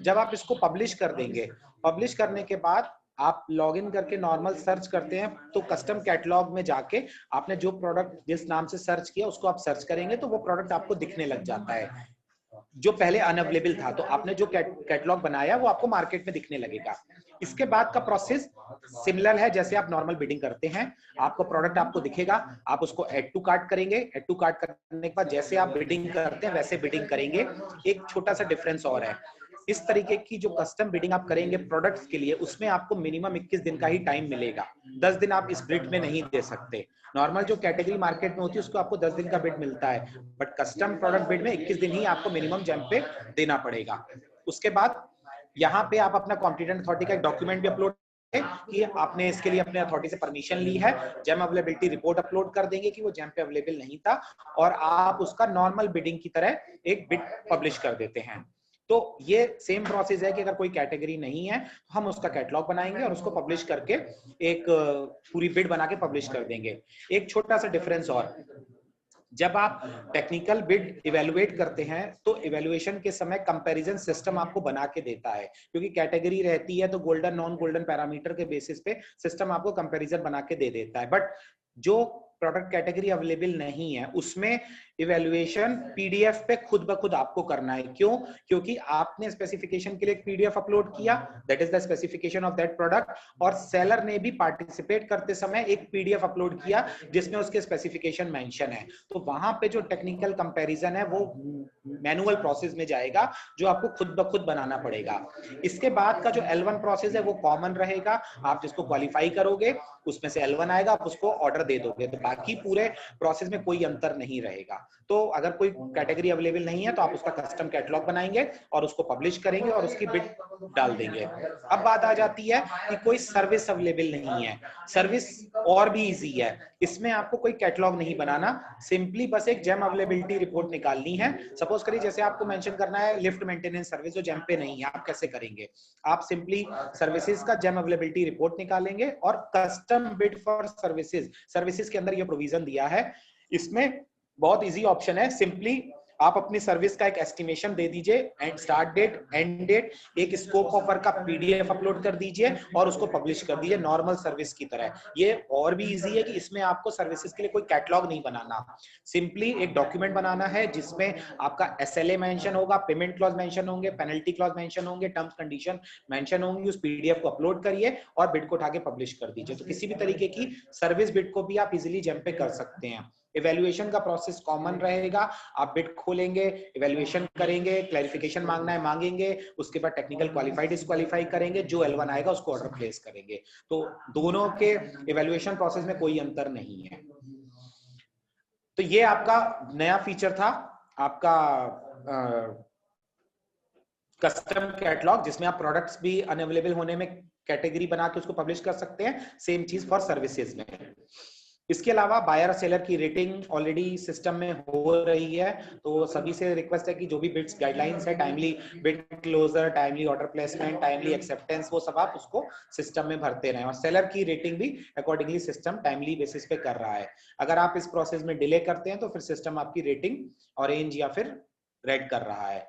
Speaker 1: जब आप इसको पब्लिश कर देंगे, पब्लिश करने के बाद आप लॉगिन करके नॉर्मल सर्च करते हैं तो कस्टम कैटलॉग में जाके आपने जो प्रोडक्ट जिस नाम से सर्च किया उसको आप सर्च करेंगे तो वो प्रोडक्ट आपको दिखने लग जाता है जो पहले अनअवेलेबल था। तो आपने जो कैटलॉग बनाया वो आपको मार्केट में दिखने लगेगा। इसके बाद का प्रोसेस सिमिलर है, जैसे आप नॉर्मल बिडिंग करते हैं, आपको प्रोडक्ट आपको दिखेगा, आप उसको ऐड टू कार्ट करेंगे। ऐड टू कार्ट करने के बाद जैसे आप बिडिंग करते हैं वैसे बिडिंग करेंगे। एक छोटा सा डिफरेंस और है, इस तरीके की जो कस्टम बिडिंग आप करेंगे प्रोडक्ट्स के लिए उसमें आपको मिनिमम 21 दिन का ही टाइम मिलेगा। 10 दिन आप इस बिड में नहीं दे सकते। नॉर्मल जो कैटेगरी मार्केट में होती है उसको आपको 10 दिन का बिड मिलता है, बट कस्टम प्रोडक्ट बिड में 21 दिन ही आपको मिनिमम जेम पे देना पड़ेगा। उसके बाद यहाँ पे आप अपना कॉम्पिटेंट अथॉरिटी का एक डॉक्यूमेंट भी अपलोड कि आपने इसके लिए अपने अथॉरिटी से परमिशन ली है। जेम अवेलेबिलिटी रिपोर्ट अपलोड कर देंगे कि वो जेम पे अवेलेबल नहीं था और आप उसका नॉर्मल बिडिंग की तरह एक बिड पब्लिश कर देते हैं। तो ये सेम प्रोसेस है कि अगर कोई कैटेगरी नहीं है हम उसका कैटलॉग बनाएंगे और उसको पब्लिश करके एक पूरी बिड बना के पब्लिश कर देंगे। एक छोटा सा डिफरेंस और, जब आप टेक्निकल बिड इवेलुएट करते हैं तो इवेलुएशन के समय कंपैरिजन सिस्टम आपको बना के देता है, क्योंकि कैटेगरी रहती है तो गोल्डन नॉन गोल्डन पैरामीटर के बेसिस पे सिस्टम आपको कंपैरिजन बना के दे देता है। बट जो प्रोडक्ट कैटेगरी अवेलेबल नहीं है उसमें इवेल्युएशन PDF पे खुद ब खुद आपको करना है। क्यों? क्योंकि आपने स्पेसिफिकेशन के लिए एक PDF अपलोड किया, that is the specification of that product, और सेलर ने भी पार्टिसिपेट करते समय एक PDF अपलोड किया जिसमें उसके स्पेसिफिकेशन मेंशन है। तो वहां पे जो टेक्निकल कंपैरिजन है वो मैनुअल प्रोसेस में जाएगा जो आपको खुद ब खुद बनाना पड़ेगा। इसके बाद का जो L1 प्रोसेस है वो कॉमन रहेगा, आप जिसको क्वालिफाई करोगे उसमें से L1 आएगा, आप उसको ऑर्डर दे दोगे, तो बाकी पूरे प्रोसेस में कोई अंतर नहीं रहेगा। तो अगर कोई कैटेगरी अवेलेबल नहीं है तो आप उसका कस्टम कैटलॉग बनाएंगे और उसको पब्लिश करेंगे और उसकी बिड डाल देंगे। अब बात आ जाती है कि कोई सर्विस अवेलेबल नहीं है। सर्विस और भी इजी है, इसमें आपको कोई कैटलॉग नहीं बनाना, सिंपली बस एक जेम अवेलेबिलिटी रिपोर्ट निकालनी है। सपोज करिए जैसे आपको मेंशन करना है लिफ्ट मेंटेनेंस सर्विस जो जेम पे नहीं है, आप कैसे करेंगे? आप सिंपली सर्विसेज का जेम अवेलेबिलिटी रिपोर्ट निकालेंगे और custom bid for services, services के अंदर ये प्रोविजन दिया है। इसमें बहुत इजी ऑप्शन है, सिंपली आप अपनी सर्विस का एक एस्टिमेशन दे दीजिए, and start date, and date, एक स्कोप ऑफर का PDF अपलोड कर दीजिए और उसको पब्लिश कर दीजिए नॉर्मल सर्विस की तरह। ये और भी इजी है कि इसमें आपको सर्विसेज के लिए कोई कैटलॉग नहीं बनाना, सिंपली एक डॉक्यूमेंट बनाना है जिसमें आपका SLA मेंशन होगा, पेमेंट क्लॉज मेंशन होंगे, पेनल्टी क्लॉज मेंशन होंगे, टर्म्स कंडीशन मेंशन होंगी। उस PDF को अपलोड करिए और बिड को उठा के पब्लिश कर दीजिए। तो किसी भी तरीके की सर्विस बिड को भी आप इजीली जेम पे कर सकते हैं। इवैल्यूएशन का प्रोसेस कॉमन रहेगा, आप बिड खोलेंगे, इवैल्यूएशन करेंगे, क्लैरिफिकेशन मांगना है मांगेंगे, उसके बाद टेक्निकल क्वालिफाई डिस्क्वालीफाई करेंगे, जो L1 आएगा उसको ऑर्डर प्लेस करेंगे। तो दोनों के इवैल्यूएशन प्रोसेस में कोई अंतर नहीं है। तो ये आपका नया फीचर था, आपका कस्टम कैटलॉग, जिसमें आप प्रोडक्ट्स भी अनअवेलेबल होने में कैटेगरी बना के उसको पब्लिश कर सकते हैं। सेम चीज फॉर सर्विसेज में। इसके अलावा बायर और सेलर की रेटिंग ऑलरेडी सिस्टम में हो रही है, तो सभी से रिक्वेस्ट है कि जो भी बिड्स गाइडलाइंस है, timely bid closure, timely order placement, timely acceptance, वो सब आप उसको सिस्टम में भरते रहें। और सेलर की रेटिंग भी अकॉर्डिंगली सिस्टम टाइमली बेसिस पे कर रहा है। अगर आप इस प्रोसेस में डिले करते हैं तो फिर सिस्टम आपकी रेटिंग ऑरेंज या फिर रेड कर रहा है।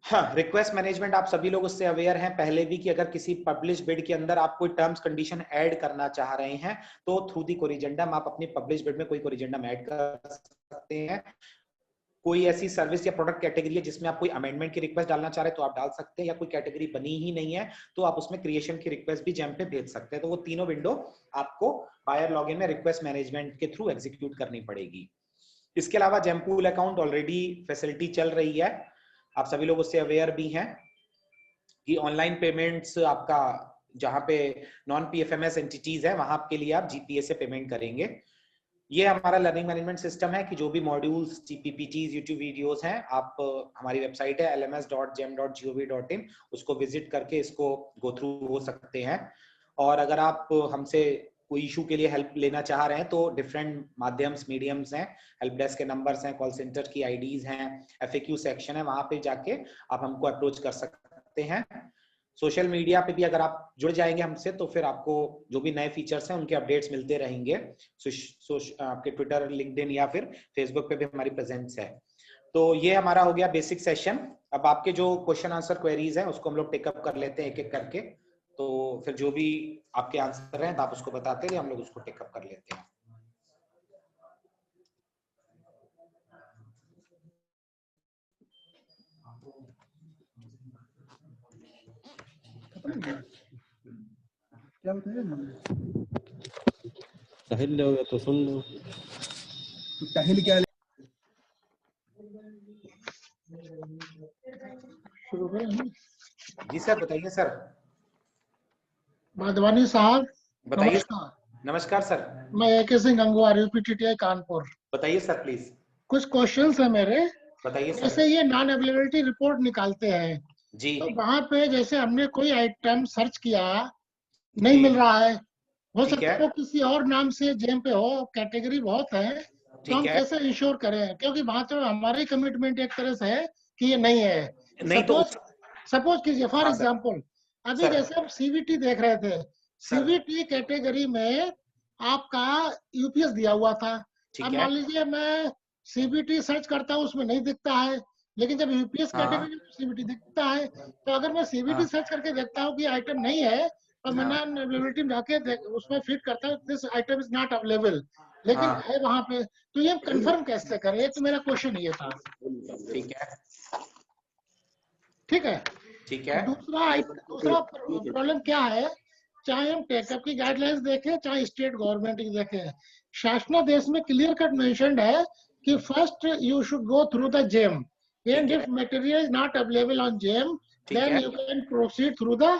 Speaker 1: हाँ, रिक्वेस्ट मैनेजमेंट आप सभी लोग उससे अवेयर हैं पहले भी, कि अगर किसी पब्लिश बिड के अंदर आप कोई टर्म्स कंडीशन ऐड करना चाह रहे हैं तो थ्रू दी कोरिजेंडम आप अपनी पब्लिश बिड में कोई कोरिजेंडम ऐड कर सकते हैं। कोई ऐसी सर्विस या प्रोडक्ट कैटेगरी है जिसमें आप कोई अमेंडमेंट की रिक्वेस्ट डालना चाह रहे हैं तो आप डाल सकते हैं, या कोई कैटेगरी बनी ही नहीं है तो आप उसमें क्रिएशन की रिक्वेस्ट भी जेम पे भेज सकते हैं। तो वो तीनों विंडो आपको बायर लॉगिन में रिक्वेस्ट मैनेजमेंट के थ्रू एग्जीक्यूट करनी पड़ेगी। इसके अलावा GeM pool account already facility चल रही है, आप सभी लोग उससे अवेयर भी हैं कि ऑनलाइन पेमेंट्स आपका जहां पे नॉन पीएफएमएस एंटिटीज है वहां के लिए आप जीपीए से पेमेंट करेंगे। ये हमारा लर्निंग मैनेजमेंट सिस्टम है कि जो भी मॉड्यूल्स, पीपीटीज, यूट्यूब वीडियोस हैं, आप हमारी वेबसाइट है lms.gem.gov.in, उसको विजिट करके इसको गो थ्रू हो सकते हैं। और अगर आप हमसे कोई इशू के लिए हेल्प लेना चाह रहे हैं तो डिफरेंट माध्यम्स, मीडियम्स हैं, हेल्प डेस्क के नंबर्स हैं, कॉल सेंटर की आईडीज हैं, एफएक्यू सेक्शन है, वहां पे जाके आप हमको अप्रोच कर सकते हैं। सोशल मीडिया पे भी अगर आप जुड़ जाएंगे हमसे तो फिर आपको जो भी नए फीचर्स हैं उनके अपडेट्स मिलते रहेंगे। आपके ट्विटर, लिंक्डइन या फिर फेसबुक पे भी हमारी प्रेजेंस है। तो ये हमारा हो गया बेसिक सेशन। अब आपके जो क्वेश्चन आंसर क्वेरीज हैं उसको हम लोग टेकअप कर लेते हैं एक एक करके। तो फिर जो भी आपके आंसर हैं आप उसको बताते रहिए, हम लोग उसको टेकअप कर लेते हैं।
Speaker 5: क्या बताया?
Speaker 6: टहल लोगे तो सुन लो।
Speaker 5: टहल क्या?
Speaker 3: शुरू करें?
Speaker 1: जी सर, बताइए सर।
Speaker 3: माधवानी साहब
Speaker 1: बताइए।
Speaker 3: नमस्कार।
Speaker 1: नमस्कार सर।
Speaker 3: मैं AK सिंह गंगवार, UPTTI कानपुर।
Speaker 1: बताइए सर प्लीज।
Speaker 3: कुछ क्वेश्चंस है मेरे।
Speaker 1: बताइए सर।
Speaker 3: जैसे ये नॉन अवेलेबिलिटी रिपोर्ट निकालते हैं
Speaker 1: जी।
Speaker 3: तो वहां पे जैसे हमने कोई आइटम सर्च किया, नहीं मिल रहा है, हो
Speaker 1: ठीक
Speaker 3: सकता है
Speaker 1: है।
Speaker 3: वो किसी और नाम से जेम पे हो, कैटेगरी बहुत है, तो
Speaker 1: ठीक
Speaker 3: हम
Speaker 1: है।
Speaker 3: कैसे इंश्योर करें? क्योंकि वहां तो हमारी कमिटमेंट एक तरह से है कि ये नहीं है।
Speaker 1: नहीं तो
Speaker 3: सपोज कीजिए फॉर
Speaker 1: हाँ सर।
Speaker 3: एग्जांपल, अभी
Speaker 1: सर।
Speaker 3: जैसे हम CVT देख रहे थे, CVT कैटेगरी में आपका UPS दिया हुआ था। अब
Speaker 1: ठीक है।
Speaker 3: मान लीजिए मैं CVT सर्च करता हूँ, उसमें नहीं दिखता है, लेकिन जब UPS कैटेगरी में CVT दिखता है, तो अगर मैं CVT सर्च करके देखता हूँ कि आइटम नहीं है और मैं नॉन अवेलेबिलिटी में जाके उसमें फिट करता हूँ this item is not available, लेकिन है वहां पे, तो ये कंफर्म कैसे करें? ये तो मेरा क्वेश्चन ये था।
Speaker 1: ठीक है।
Speaker 3: ठीक है।
Speaker 1: ठीक है।
Speaker 3: दूसरा प्रॉब्लम क्या है, चाहे हम टेकअप की गाइडलाइंस देखें चाहे स्टेट गवर्नमेंट की देखें, शासनादेश में क्लियर कट मेंशन्ड है कि first you should go through the GeM and if material is not available on GeM then you can proceed through the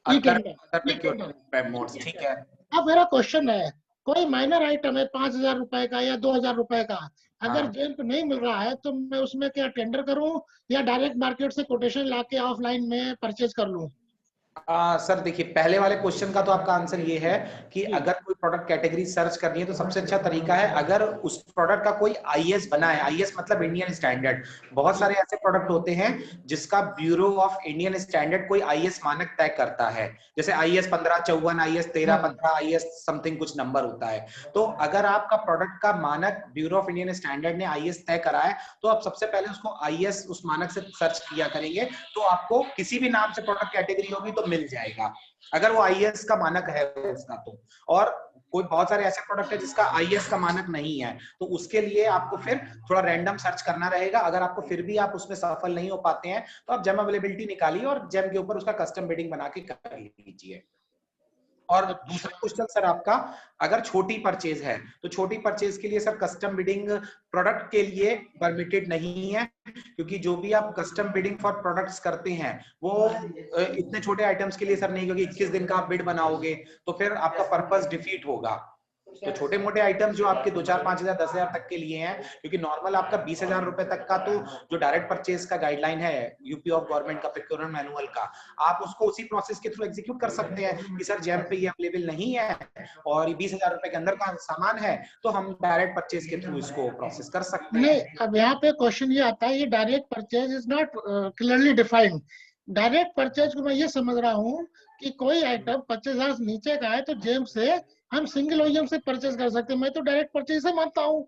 Speaker 3: e-tender modes.
Speaker 1: ठीक है।
Speaker 3: अब मेरा क्वेश्चन है, कोई माइनर आइटम है 5,000 रुपए का या 2,000 रुपए का, अगर जेम पे नहीं मिल रहा है तो मैं उसमें क्या टेंडर करूं या डायरेक्ट मार्केट से कोटेशन लाके ऑफलाइन में परचेज कर लूं?
Speaker 1: सर देखिए, पहले वाले क्वेश्चन का तो आपका आंसर ये है कि अगर कोई प्रोडक्ट कैटेगरी सर्च करनी है तो सबसे अच्छा तरीका है अगर उस प्रोडक्ट का कोई IS बना है। IS मतलब इंडियन स्टैंडर्ड। बहुत सारे ऐसे प्रोडक्ट होते हैं जिसका ब्यूरो ऑफ इंडियन स्टैंडर्ड कोई IS मानक तय करता है, जैसे IS 1554, IS 1315, IS समथिंग कुछ नंबर होता है। तो अगर आपका प्रोडक्ट का मानक ब्यूरो ऑफ इंडियन स्टैंडर्ड ने IS तय करा है तो आप सबसे पहले उसको IS उस मानक से सर्च किया करेंगे, तो आपको किसी भी नाम से प्रोडक्ट कैटेगरी होगी तो मिल जाएगा, अगर वो IS का मानक है उसका तो। और कोई बहुत सारे ऐसे प्रोडक्ट है जिसका IS का मानक नहीं है, तो उसके लिए आपको फिर थोड़ा रैंडम सर्च करना रहेगा। अगर आपको फिर भी आप उसमें सफल नहीं हो पाते हैं तो आप जेम अवेलेबिलिटी निकालिए और जेम के ऊपर उसका कस्टम बिडिंग बना के कर लीजिए। और दूसरा क्वेश्चन सर आपका, अगर छोटी परचेज है तो छोटी परचेज के लिए सर कस्टम बिडिंग प्रोडक्ट के लिए परमिटेड नहीं है, क्योंकि जो भी आप कस्टम बिडिंग फॉर प्रोडक्ट्स करते हैं वो इतने छोटे आइटम्स के लिए सर नहीं, क्योंकि 21 दिन का आप बिड बनाओगे तो फिर आपका पर्पस डिफीट होगा। तो छोटे मोटे आइटम्स जो आपके 2-4, 5,000, 10,000 तक के लिए हैं, क्योंकि नॉर्मल आपका 20,000 रुपए तक का तो जो डायरेक्ट परचेज का गाइडलाइन है यूपी ऑफ गवर्नमेंट का प्रोक्योरमेंट मैनुअल का, आप उसको उसी प्रोसेस के थ्रू एग्जीक्यूट कर सकते हैं कि सर जैम पे ये अवेलेबल नहीं है और 20,000 रुपए के अंदर का सामान है तो हम डायरेक्ट परचेज के थ्रू इसको प्रोसेस कर सकते हैं।
Speaker 3: नहीं, अब यहाँ पे क्वेश्चन ये आता है, ये direct purchase is not clearly defined. Direct purchase को मैं ये समझ रहा हूँ कि कोई आइटम 25,000 से नीचे का है तो जेम से हम सिंगल ओईएम से परचेज कर सकते हैं, मैं तो डायरेक्ट परचेज से मानता हूँ।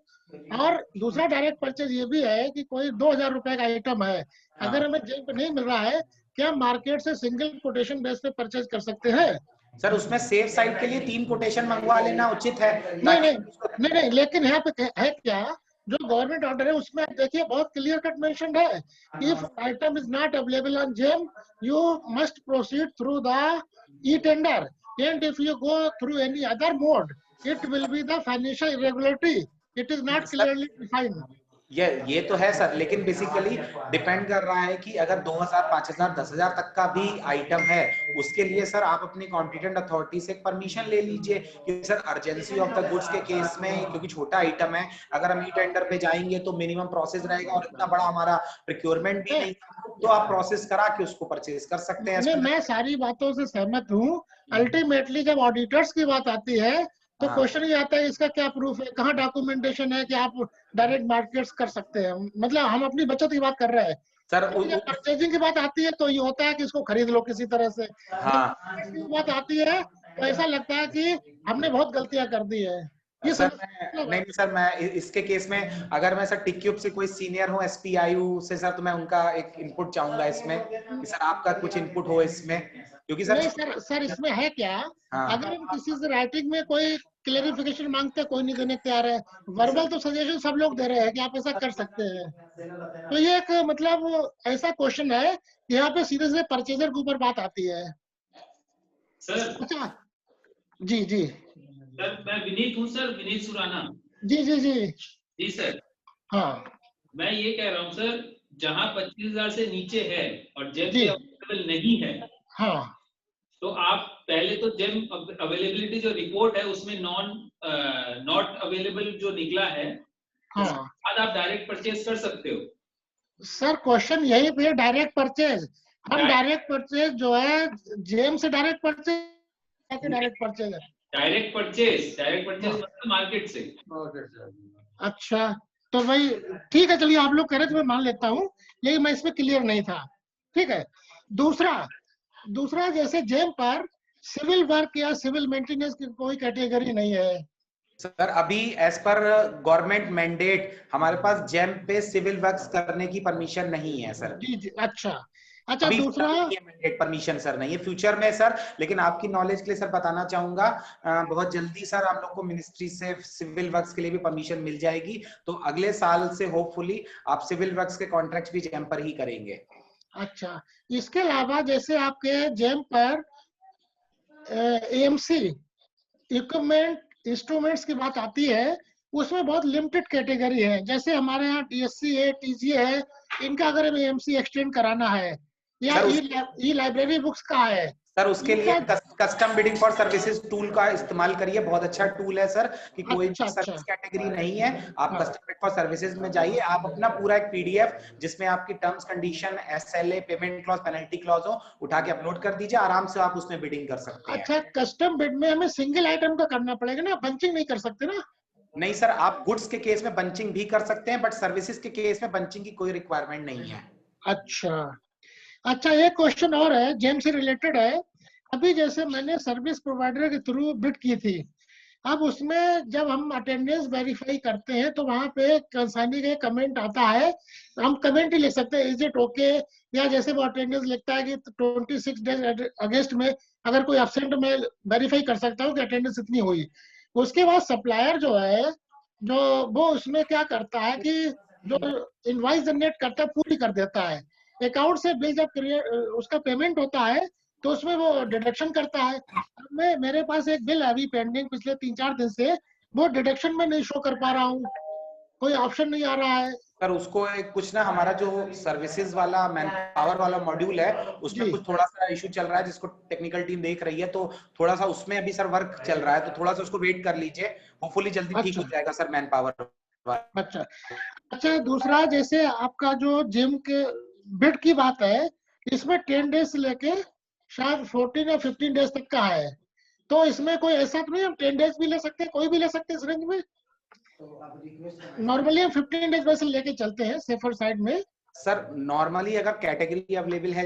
Speaker 3: और दूसरा डायरेक्ट परचेज ये भी है कि कोई 2,000 रुपए का आइटम है, अगर हमें जेम पे नहीं मिल रहा है, क्या मार्केट से सिंगल कोटेशन बेस पे परचेज कर सकते हैं?
Speaker 1: सर उसमें सेफ साइड के लिए 3 कोटेशन मंगवा लेना उचित है।
Speaker 3: नहीं, लेकिन यहाँ पे है क्या, जो गवर्नमेंट ऑर्डर है उसमें देखिए बहुत क्लियर कट मेंशन्ड है, if item is not available on GeM you must proceed through the e tender, and if you go through any other mode it will be the financial irregularity, it is not clearly defined.
Speaker 1: ये तो है सर, लेकिन बेसिकली डिपेंड कर रहा है कि अगर 2,000, 5,000, 10,000 तक का भी आइटम है उसके लिए सर आप अपनी कॉम्पिटेंट अथॉरिटी से परमिशन ले लीजिए कि sir urgency of the goods के केस में, क्योंकि छोटा आइटम है, अगर हम ई टेंडर पे जाएंगे तो मिनिमम प्रोसेस रहेगा और इतना बड़ा हमारा प्रोक्योरमेंट भी नहीं, तो आप प्रोसेस करा के उसको परचेज कर सकते हैं।
Speaker 3: नहीं, मैं सारी बातों से सहमत हूँ। अल्टीमेटली जब ऑडिटर्स की बात आती है तो क्वेश्चन ये आता है इसका क्या प्रूफ है, कहाँ डॉक्यूमेंटेशन है कि आप डायरेक्ट मार्केट्स कर सकते हैं। मतलब हम अपनी बचत की बात कर रहे हैं
Speaker 1: सर।
Speaker 3: परचेजिंग की बात आती है तो ये होता है कि इसको खरीद लो किसी तरह से। की बात आती है तो ऐसा लगता है कि हमने बहुत गलतियां कर दी है। ये
Speaker 1: सर नहीं सर, मैं इसके केस में अगर मैं सर टिक्यूब से कोई सीनियर हूँ एसपीआईयू से सर, तो मैं उनका एक इनपुट चाहूंगा इसमें कि सर आपका कुछ इनपुट हो इसमें, क्योंकि सर
Speaker 3: नहीं सर इसमें है क्या, अगर हम किसी से राइटिंग में कोई क्लेरिफिकेशन मांगते हैं कोई नहीं देने तैयार है, वर्बल तो सजेशन सब लोग दे रहे हैं कि आप ऐसा कर सकते हैं, तो ये एक मतलब ऐसा क्वेश्चन है यहाँ पे सीधे सीधे परचेजर के ऊपर बात आती है।
Speaker 6: सर
Speaker 3: अच्छा जी जी
Speaker 6: सर, मैं विनीत हूँ सर, विनीत सुराना।
Speaker 3: जी जी जी
Speaker 6: जी सर।
Speaker 3: हाँ,
Speaker 6: मैं ये कह रहा हूँ सर, जहाँ 25,000 से नीचे है और जेम
Speaker 3: जी
Speaker 6: अवेलेबल नहीं है,
Speaker 3: हाँ,
Speaker 6: तो आप पहले तो जेम अवेलेबिलिटी जो रिपोर्ट है उसमें नॉट अवेलेबल जो निकला है,
Speaker 3: हाँ,
Speaker 6: बाद आप डायरेक्ट परचेज कर सकते हो।
Speaker 3: सर क्वेश्चन यही पे डायरेक्ट परचेज, हम डायरेक्ट परचेज जो है जेम से डायरेक्ट परचेज है।
Speaker 6: डायरेक्ट परचेज मतलब मार्केट से।
Speaker 3: अच्छा तो भाई ठीक है, चलिए आप लोग कह रहे थे मैं मान लेता हूँ, लेकिन मैं इसमें क्लियर नहीं था। ठीक है, दूसरा जैसे जेम पर सिविल वर्क या सिविल मेंटेनेंस की कोई कैटेगरी नहीं है
Speaker 1: सर। अभी एज पर गवर्नमेंट मैंडेट हमारे पास जेम पे सिविल वर्क्स करने की परमिशन नहीं है सर।
Speaker 3: जी जी, अच्छा
Speaker 1: अभी
Speaker 3: दूसरा
Speaker 1: मैंडेट परमिशन सर नहीं है, फ्यूचर में सर, लेकिन आपकी नॉलेज के लिए सर बताना चाहूंगा बहुत जल्दी सर हम लोग को मिनिस्ट्री से सिविल वर्क्स के लिए भी परमिशन मिल जाएगी, तो अगले साल से होपफुली आप सिविल वर्क्स के कॉन्ट्रैक्ट भी जेम पर ही करेंगे।
Speaker 3: अच्छा, इसके अलावा जैसे आपके जेम पर एएमसी इक्विपमेंट इंस्ट्रूमेंट्स की बात आती है, उसमें बहुत लिमिटेड कैटेगरी है, जैसे हमारे यहाँ टीएससी है, टीजीए है, इनका अगर हमें एएमसी एक्सटेंड कराना है या ई लाइब्रेरी बुक्स का है
Speaker 1: सर, उसके लिए custom bidding for services tool का इस्तेमाल करिए, बहुत अच्छा टूल है सर, कि कोई सर्विस कैटेगरी नहीं है, आप कस्टम बिड फॉर सर्विसेज में जाइए, आप अपना पूरा एक पीडीएफ जिसमें आपकी terms condition, SLA, payment clause, penalty clause हो, उठा के अपलोड कर दीजिए, आराम से आप उसमें बिडिंग कर सकते हैं।
Speaker 3: अच्छा, कस्टम बिड में हमें सिंगल आइटम का करना पड़ेगा ना, बंचिंग नहीं कर सकते ना?
Speaker 1: नहीं सर, आप गुड्स के केस में बंचिंग भी कर सकते हैं, बट सर्विसेज के केस में बंचिंग की कोई रिक्वायरमेंट नहीं है।
Speaker 3: अच्छा, एक क्वेश्चन और है, जेम से रिलेटेड है। अभी जैसे मैंने सर्विस प्रोवाइडर के थ्रू बिड की थी, अब उसमें जब हम अटेंडेंस वेरीफाई करते हैं तो वहां पे कंसाइनी का कमेंट आता है, हम कमेंट ही लिख सकते हैं, इज इट ओके, या जैसे वो अटेंडेंस लिखता है कि 26 डेज अगस्त में अगर कोई एब्सेंट में वेरीफाई कर सकता हूँ कि अटेंडेंस इतनी हुई। उसके बाद सप्लायर जो है, जो वो उसमें क्या करता है कि जो इनवॉइस जनरेट करता है पूरी कर देता है, अकाउंट से बिल जब उसका पेमेंट होता है तो उसमें वो डिडक्शन करता है। अब मेरे पास एक बिल है अभी पेंडिंग पिछले 3-4 दिन से, वो डिडक्शन में नहीं शो कर पा रहा हूँ, कोई ऑप्शन नहीं आ रहा है।
Speaker 1: सर उसको एक कुछ ना, हमारा जो सर्विसेज वाला मैन पावर वाला मॉड्यूल है उसमें
Speaker 3: जी।
Speaker 1: कुछ थोड़ा सा इशू चल रहा है, जिसको टेक्निकल टीम देख रही है, तो थोड़ा सा उसमें अभी सर वर्क चल रहा है, तो थोड़ा सा उसको वेट कर लीजिए, होपफुली जल्दी ठीक
Speaker 3: अच्छा
Speaker 1: हो जाएगा सर मैन पावर।
Speaker 3: अच्छा अच्छा। दूसरा, जैसे आपका जो जिम के बिड की बात है, इसमें 10 डेज से लेके शायद 14 या 15 डेज तक का है, तो इसमें कोई ऐसा तो नहीं हम 10 डेज भी ले सकते हैं, कोई भी ले सकते हैं इस रेंज में? नॉर्मली हम 15 डेज वैसे लेके चलते हैं सेफर साइड में।
Speaker 1: सर नॉर्मली अगर कैटेगरी अवेलेबल है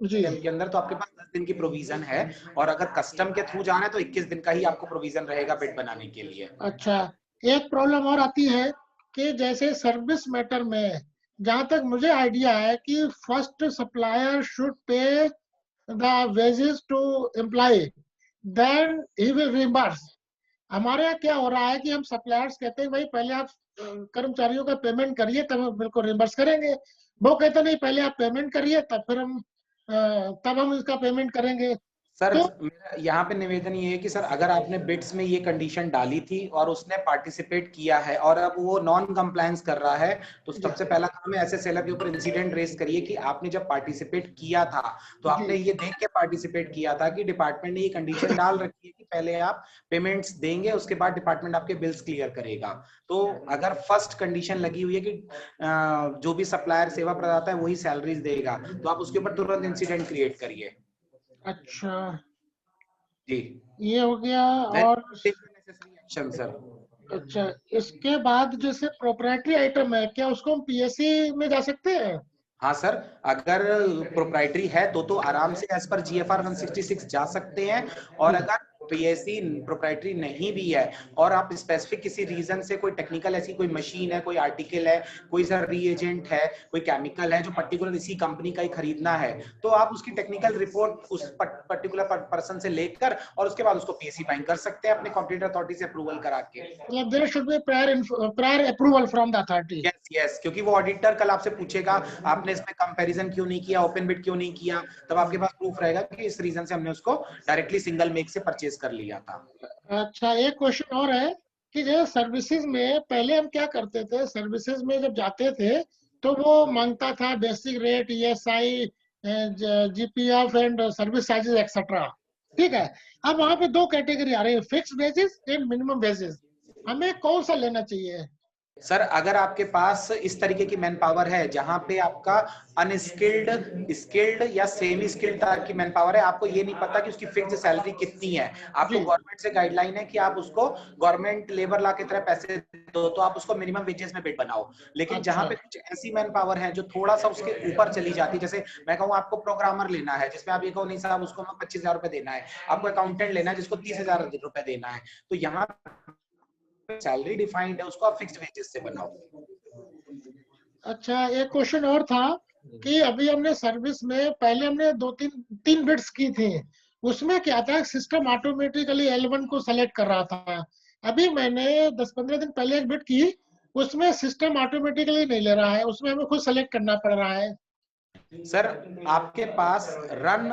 Speaker 3: जी।
Speaker 1: के अंदर तो आपके पास 10 दिन की प्रोविजन है, और अगर कस्टम के थ्रू जाना है तो 21 दिन का ही आपको प्रोविजन रहेगा बिड बनाने के लिए।
Speaker 3: अच्छा, एक प्रॉब्लम और आती है कि जैसे सर्विस मैटर में, जहां तक मुझे आइडिया है कि first supplier should pay the wages to employ, then he will reimburse. हमारे यहाँ क्या हो रहा है कि हम सप्लायर्स कहते हैं भाई पहले आप कर्मचारियों का पेमेंट करिए तब हम बिल्कुल रिम्बर्स करेंगे, वो कहते नहीं पहले आप पेमेंट करिए तब हम इसका पेमेंट करेंगे।
Speaker 1: सर
Speaker 3: तो
Speaker 1: मेरा यहाँ पे निवेदन ये है कि सर अगर आपने बिड्स में ये कंडीशन डाली थी और उसने पार्टिसिपेट किया है और अब वो नॉन कंप्लायंस कर रहा है, तो सबसे पहला काम है ऐसे सेलर के ऊपर इंसिडेंट रेज करिए कि आपने जब पार्टिसिपेट किया था तो आपने ये देख के पार्टिसिपेट किया था कि डिपार्टमेंट ने ये कंडीशन डाल रखी है कि पहले आप पेमेंट्स देंगे, उसके बाद डिपार्टमेंट आपके बिल्स क्लियर करेगा। तो अगर फर्स्ट कंडीशन लगी हुई है कि जो भी सप्लायर सेवा प्रदाता है वही सैलरीज देगा, तो आप उसके ऊपर तुरंत इंसिडेंट क्रिएट करिए।
Speaker 3: अच्छा,
Speaker 1: जी
Speaker 3: ये हो गया। और
Speaker 1: एक्शन सर।
Speaker 3: अच्छा, इसके बाद जैसे प्रोप्राइटरी आइटम है, क्या उसको हम पीएससी में जा सकते हैं?
Speaker 1: हाँ सर, अगर प्रोप्राइटरी है तो आराम से एज पर जीएफआर 166 जा सकते हैं, और अगर पीएससी प्रोप्राइटरी नहीं भी है और आप स्पेसिफिक किसी रीजन से कोई टेक्निकल ऐसी कोई मशीन है, कोई आर्टिकल है, कोई सर रीएजेंट है, कोई केमिकल है जो पर्टिकुलर इसी कंपनी का ही खरीदना है, तो आप उसकी टेक्निकल रिपोर्ट उस पर्टिकुलर पर्सन से लेकर और उसके बाद उसको पीएससी बाइंग कर सकते हैं अपने कॉम्पिटेंट अथॉरिटी से अप्रूवल करा के।
Speaker 3: मतलब there should be prior approval from the authority.
Speaker 1: Yes yes, क्योंकि वो ऑडिटर कल आपसे पूछेगा आपने इसमें कंपैरिजन क्यों नहीं किया, ओपन बिड क्यों नहीं किया, तब आपके पास प्रूफ रहेगा कि इस रीजन से हमने उसको डायरेक्टली सिंगल मेक से परचेज कर लिया था।
Speaker 3: अच्छा, एक क्वेश्चन और है कि जो सर्विसेज में पहले हम क्या करते थे, सर्विसेज में जब जाते थे तो वो मांगता था basic rate, ESI, GPF and service charges etcetera, ठीक है? अब वहां पे दो कैटेगरी आ रही है, fixed wages and minimum wages. हमें कौन सा लेना चाहिए?
Speaker 1: सर अगर आपके पास इस तरीके की मैन पावर है जहां पे आपका अनस्किल्ड, स्किल्ड या सेमी स्किल्ड तरह की मैन पावर है, आपको ये नहीं पता कि उसकी फिक्स्ड सैलरी कितनी है, आपको गवर्नमेंट से गाइडलाइन है कि आप उसको गवर्नमेंट लेबर लॉ की तरह पैसे दो, तो आप उसको मिनिमम वेजेस में बिड बनाओ। लेकिन जहां पे कुछ ऐसी मैन पावर है जो थोड़ा सा उसके ऊपर चली जाती है, जैसे मैं कहूँ आपको प्रोग्रामर लेना है जिसमें आप ये कहो नहीं साहब उसको 25,000 रुपए देना है, आपको अकाउंटेंट लेना है जिसको 30,000 रुपए देना है, तो यहाँ सैलरी डिफाइंड है, उसको आप फिक्स्ड वेजेस से बनाओ।
Speaker 3: अच्छा, एक क्वेश्चन और था कि अभी हमने सर्विस में पहले हमने तीन बिड्स की थी, उसमें क्या था सिस्टम ऑटोमेटिकली L1 को सेलेक्ट कर रहा था। अभी मैंने 10-15 दिन पहले एक बिड की, उसमें सिस्टम ऑटोमेटिकली नहीं ले रहा है, उसमें हमें खुद सेलेक्ट करना पड़ रहा है।
Speaker 1: सर आपके पास रन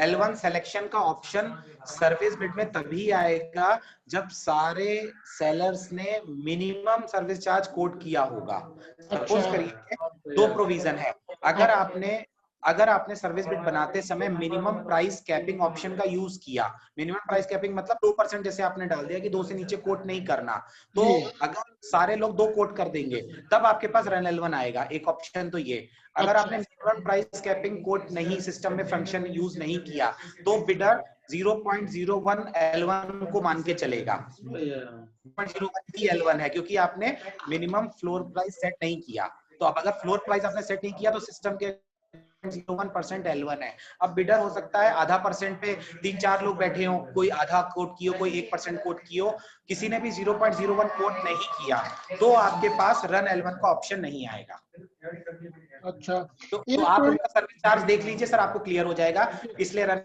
Speaker 1: L1 सिलेक्शन का ऑप्शन सर्विस बिड में तभी आएगा जब सारे सेलर्स ने मिनिमम सर्विस चार्ज कोट किया होगा। सपोज करिए दो प्रोविजन है, अगर आपने सर्विस बिड बनाते समय मिनिमम प्राइस कैपिंग ऑप्शन का यूज किया, मिनिमम प्राइस कैपिंग मतलब 2% जैसे आपने डाल दिया कि 2 से नीचे कोट नहीं करना, तो अगर सारे लोग 2 कोट कर देंगे तब आपके पास रन L1 आएगा, एक ऑप्शन तो ये। अगर आपने मिनिमम प्राइस कैपिंग कोट नहीं, सिस्टम में फंक्शन यूज नहीं किया, तो बिडर 0.01 L1 को मान के चलेगा, 0.01 ही L1 है क्योंकि आपने मिनिमम फ्लोर प्राइस सेट नहीं किया। तो अब अगर फ्लोर प्राइस आपने सेट नहीं किया तो सिस्टम के 0.01% L1 है। अब बिडर हो सकता है आधा परसेंट पे 3-4 लोग बैठे हो, कोई आधा कोट कियो, कोई 1% कोट कियो, किसी ने भी 0.01 कोट नहीं किया, तो आपके पास रन L1 का ऑप्शन नहीं आएगा।
Speaker 3: अच्छा,
Speaker 1: तो आप उनका सर्विस चार्ज देख लीजिए सर, आपको क्लियर हो जाएगा, इसलिए रन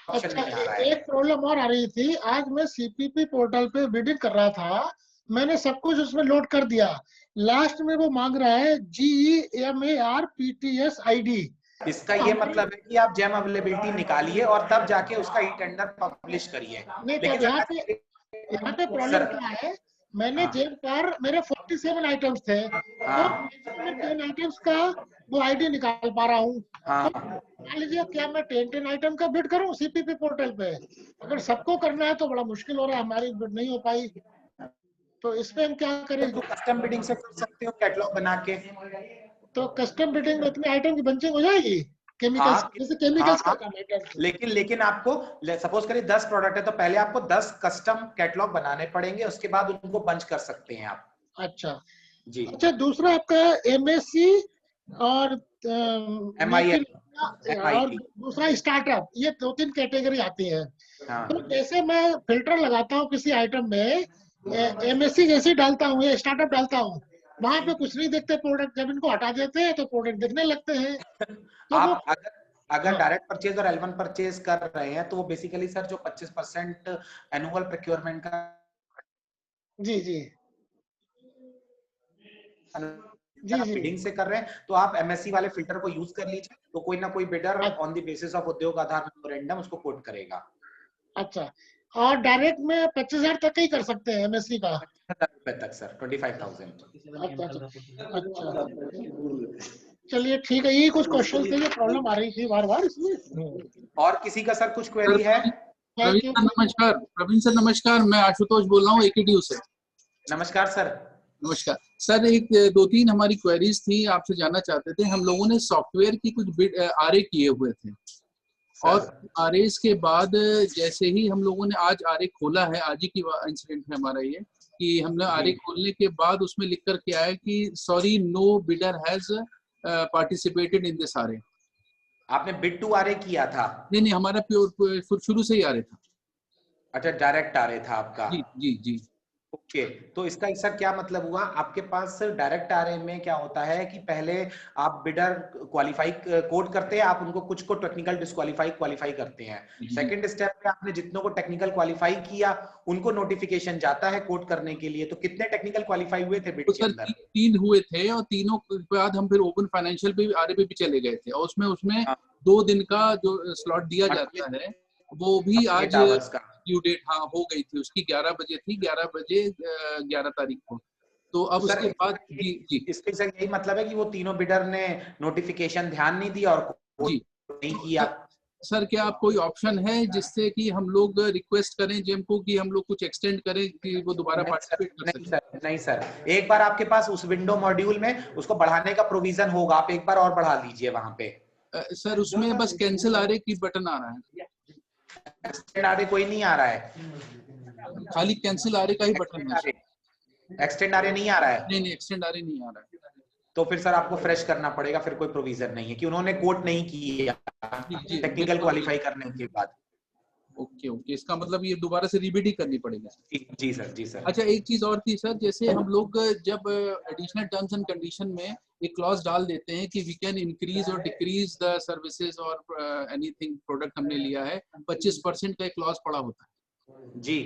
Speaker 1: ऑप्शन नहीं आ रहा है।
Speaker 3: एक प्रॉब्लम और आ रही थी, आज मैं सीपीपी पोर्टल पे बिडिंग कर रहा था, मैंने सब कुछ उसमें लोड कर दिया, लास्ट में वो मांग रहा है GEMARPTS ID,
Speaker 1: इसका ये मतलब है कि आप जेम अवेलेबिलिटी निकालिए और तब जाके उसका ई टेंडर पब्लिश करिए।
Speaker 3: नहीं तो
Speaker 1: लेकिन
Speaker 3: यहाँ पे प्रॉब्लम
Speaker 1: सर
Speaker 3: क्या है, मैंने
Speaker 1: हाँ
Speaker 3: जेम पर मेरे 47 आइटम्स थे, तो
Speaker 1: हाँ
Speaker 3: 10 आइटम्स का वो आईडी निकाल पा रहा हूँ।
Speaker 1: हाँ
Speaker 3: तो मान लीजिए क्या मैं 10 आइटम का बिड करूँ सीपीपी पोर्टल पे? अगर सबको करना है तो बड़ा मुश्किल हो रहा है, हमारी बिड नहीं हो पाई, तो इस पे हम क्या करें?
Speaker 1: तो कस्टम बिडिंग से कर सकते हो कैटलॉग बना के।
Speaker 3: तो कस्टम बिडिंग में इतने आइटम की बंचिंग हो जाएगी? केमिकल्स,
Speaker 1: हाँ
Speaker 3: जैसे
Speaker 1: हाँ
Speaker 3: केमिकल्स का
Speaker 1: हाँ
Speaker 3: काम है।
Speaker 1: लेकिन आपको सपोज करिए 10 प्रोडक्ट है तो पहले आपको 10 कस्टम कैटलॉग बनाने पड़ेंगे, उसके बाद उनको बंच कर सकते हैं आप।
Speaker 3: अच्छा
Speaker 1: जी
Speaker 3: अच्छा, दूसरा आपका एमएससी और
Speaker 1: MIL
Speaker 3: और
Speaker 1: MIT
Speaker 3: दूसरा स्टार्टअप, ये 2-3 कैटेगरी आती है।
Speaker 1: हाँ
Speaker 3: तो जैसे मैं फिल्टर लगाता हूँ किसी आइटम में, एमएससी जैसे डालता हूँ या स्टार्टअप डालता हूँ, वहां पे कुछ नहीं दिखते प्रोडक्ट, जब इनको हटा देते हैं तो प्रोडक्ट दिखने लगते हैं। तो वो
Speaker 1: आप अगर
Speaker 3: हाँ,
Speaker 1: डायरेक्ट परचेज और L1 परचेज कर रहे हैं तो वो बेसिकली सर जो 25% एनुअल प्रोक्योरमेंट का
Speaker 3: जी जी जी जी।
Speaker 1: बिडिंग से कर रहे हैं तो आप MSC वाले फिल्टर को यूज कर लीजिए, तो कोई ना कोई bidder on the basis of उद्योग आधार मेमोरेंडम उसको कोट करेगा।
Speaker 3: अच्छा, और डायरेक्ट में 25,000 तक ही कर सकते हैं एमएससी का?
Speaker 1: 25,000 रुपए तक सर, 25,000।
Speaker 3: अच्छा अच्छा अच्छा, चलिए ठीक है, यही कुछ क्वेश्चन थे, ये प्रॉब्लम आ रही थी बार बार इसमें।
Speaker 1: और किसी का सर कुछ क्वेरी है?
Speaker 7: प्रवीण सर नमस्कार। प्रवीण सर नमस्कार, मैं आशुतोष बोल रहा हूँ AKTU से।
Speaker 1: नमस्कार सर।
Speaker 7: नमस्कार सर, एक 2-3 हमारी क्वेरीज थी, आपसे जानना चाहते थे। हम लोगों ने सॉफ्टवेयर की कुछ बिड आरए किए हुए थे, और आरए के बाद जैसे ही हम लोगों ने आज आरए खोला है, आज ही की इंसिडेंट है हमारा ये, कि हमने आरए खोलने के बाद उसमें लिख कर के आया कि sorry no bidder has participated in this RA.
Speaker 1: आपने बिड टू आरए किया था?
Speaker 7: नहीं, हमारा प्योर शुरू से ही आरए था।
Speaker 1: अच्छा, डायरेक्ट आरए था आपका?
Speaker 7: जी जी जी।
Speaker 1: ओके, तो इसका क्या मतलब हुआ, आपके पास डायरेक्ट आरए में क्या होता है कि पहले आप बिडर क्वालिफाई कोड करते हैं, आप उनको कुछ को टेक्निकल डिस्क्वालीफाई क्वालिफाई करते हैं। सेकंड स्टेप में आपने जितनों को टेक्निकल क्वालिफाई किया उनको नोटिफिकेशन जाता है कोड करने के लिए। तो कितने टेक्निकल क्वालिफाई हुए थे बिड
Speaker 7: तो
Speaker 1: के
Speaker 7: सर
Speaker 1: अंदर?
Speaker 7: 3 हुए थे, और तीनों के बाद हम फिर ओपन फाइनेंशियल पे आरए पे भी चले गए थे, और उसमें
Speaker 1: हाँ।
Speaker 7: 2 दिन का जो स्लॉट दिया जाता है वो भी आज
Speaker 1: टावर्स का
Speaker 7: ड्यू डेट हो गई थी उसकी, 11 बजे थी, 11 बजे 11 तारीख को। तो अब
Speaker 1: सर
Speaker 7: उसके बाद जी जी
Speaker 1: इसके सर यही मतलब है कि वो तीनों बिडर ने नोटिफिकेशन ध्यान नहीं दिया और कोड
Speaker 7: जी
Speaker 1: नहीं किया।
Speaker 7: सर क्या आप कोई ऑप्शन है जिससे कि हम लोग रिक्वेस्ट करें जेम को कि हम लोग कुछ एक्सटेंड करें कि वो दोबारा पार्टिसिपेट कर सकें?
Speaker 1: नहीं सर, एक बार आपके पास उस विंडो मॉड्यूल में उसको बढ़ाने का प्रोविजन होगा, आप एक बार और बढ़ा लीजिए वहां पे।
Speaker 7: सर उसमें बस कैंसिल आरए की बटन आ रहा है,
Speaker 1: एक्सटेंड आरए कोई नहीं आ रहा है,
Speaker 7: खाली कैंसिल आरए का ही बटन है।
Speaker 1: एक्सटेंड आरए नहीं आ रहा है।
Speaker 7: नहीं, एक्सटेंड आरए नहीं आ रहा है।
Speaker 1: तो फिर सर आपको फ्रेश करना पड़ेगा, फिर कोई प्रोविजन नहीं है कि उन्होंने कोट नहीं किया टेक्निकल क्वालिफाई करने के बाद।
Speaker 7: ओके ओके, इसका मतलब ये दोबारा से रिबीट ही करनी पड़ेगी।
Speaker 1: जी सर, जी सर।
Speaker 7: अच्छा, एक चीज और थी सर, जैसे हम लोग जब एडिशनल टर्म्स एंड कंडीशन में एक क्लॉज डाल देते हैं कि वी कैन इंक्रीज और डिक्रीज द सर्विसेज और एनीथिंग प्रोडक्ट हमने लिया है, 25% का एक क्लॉज पड़ा होता है
Speaker 1: जी।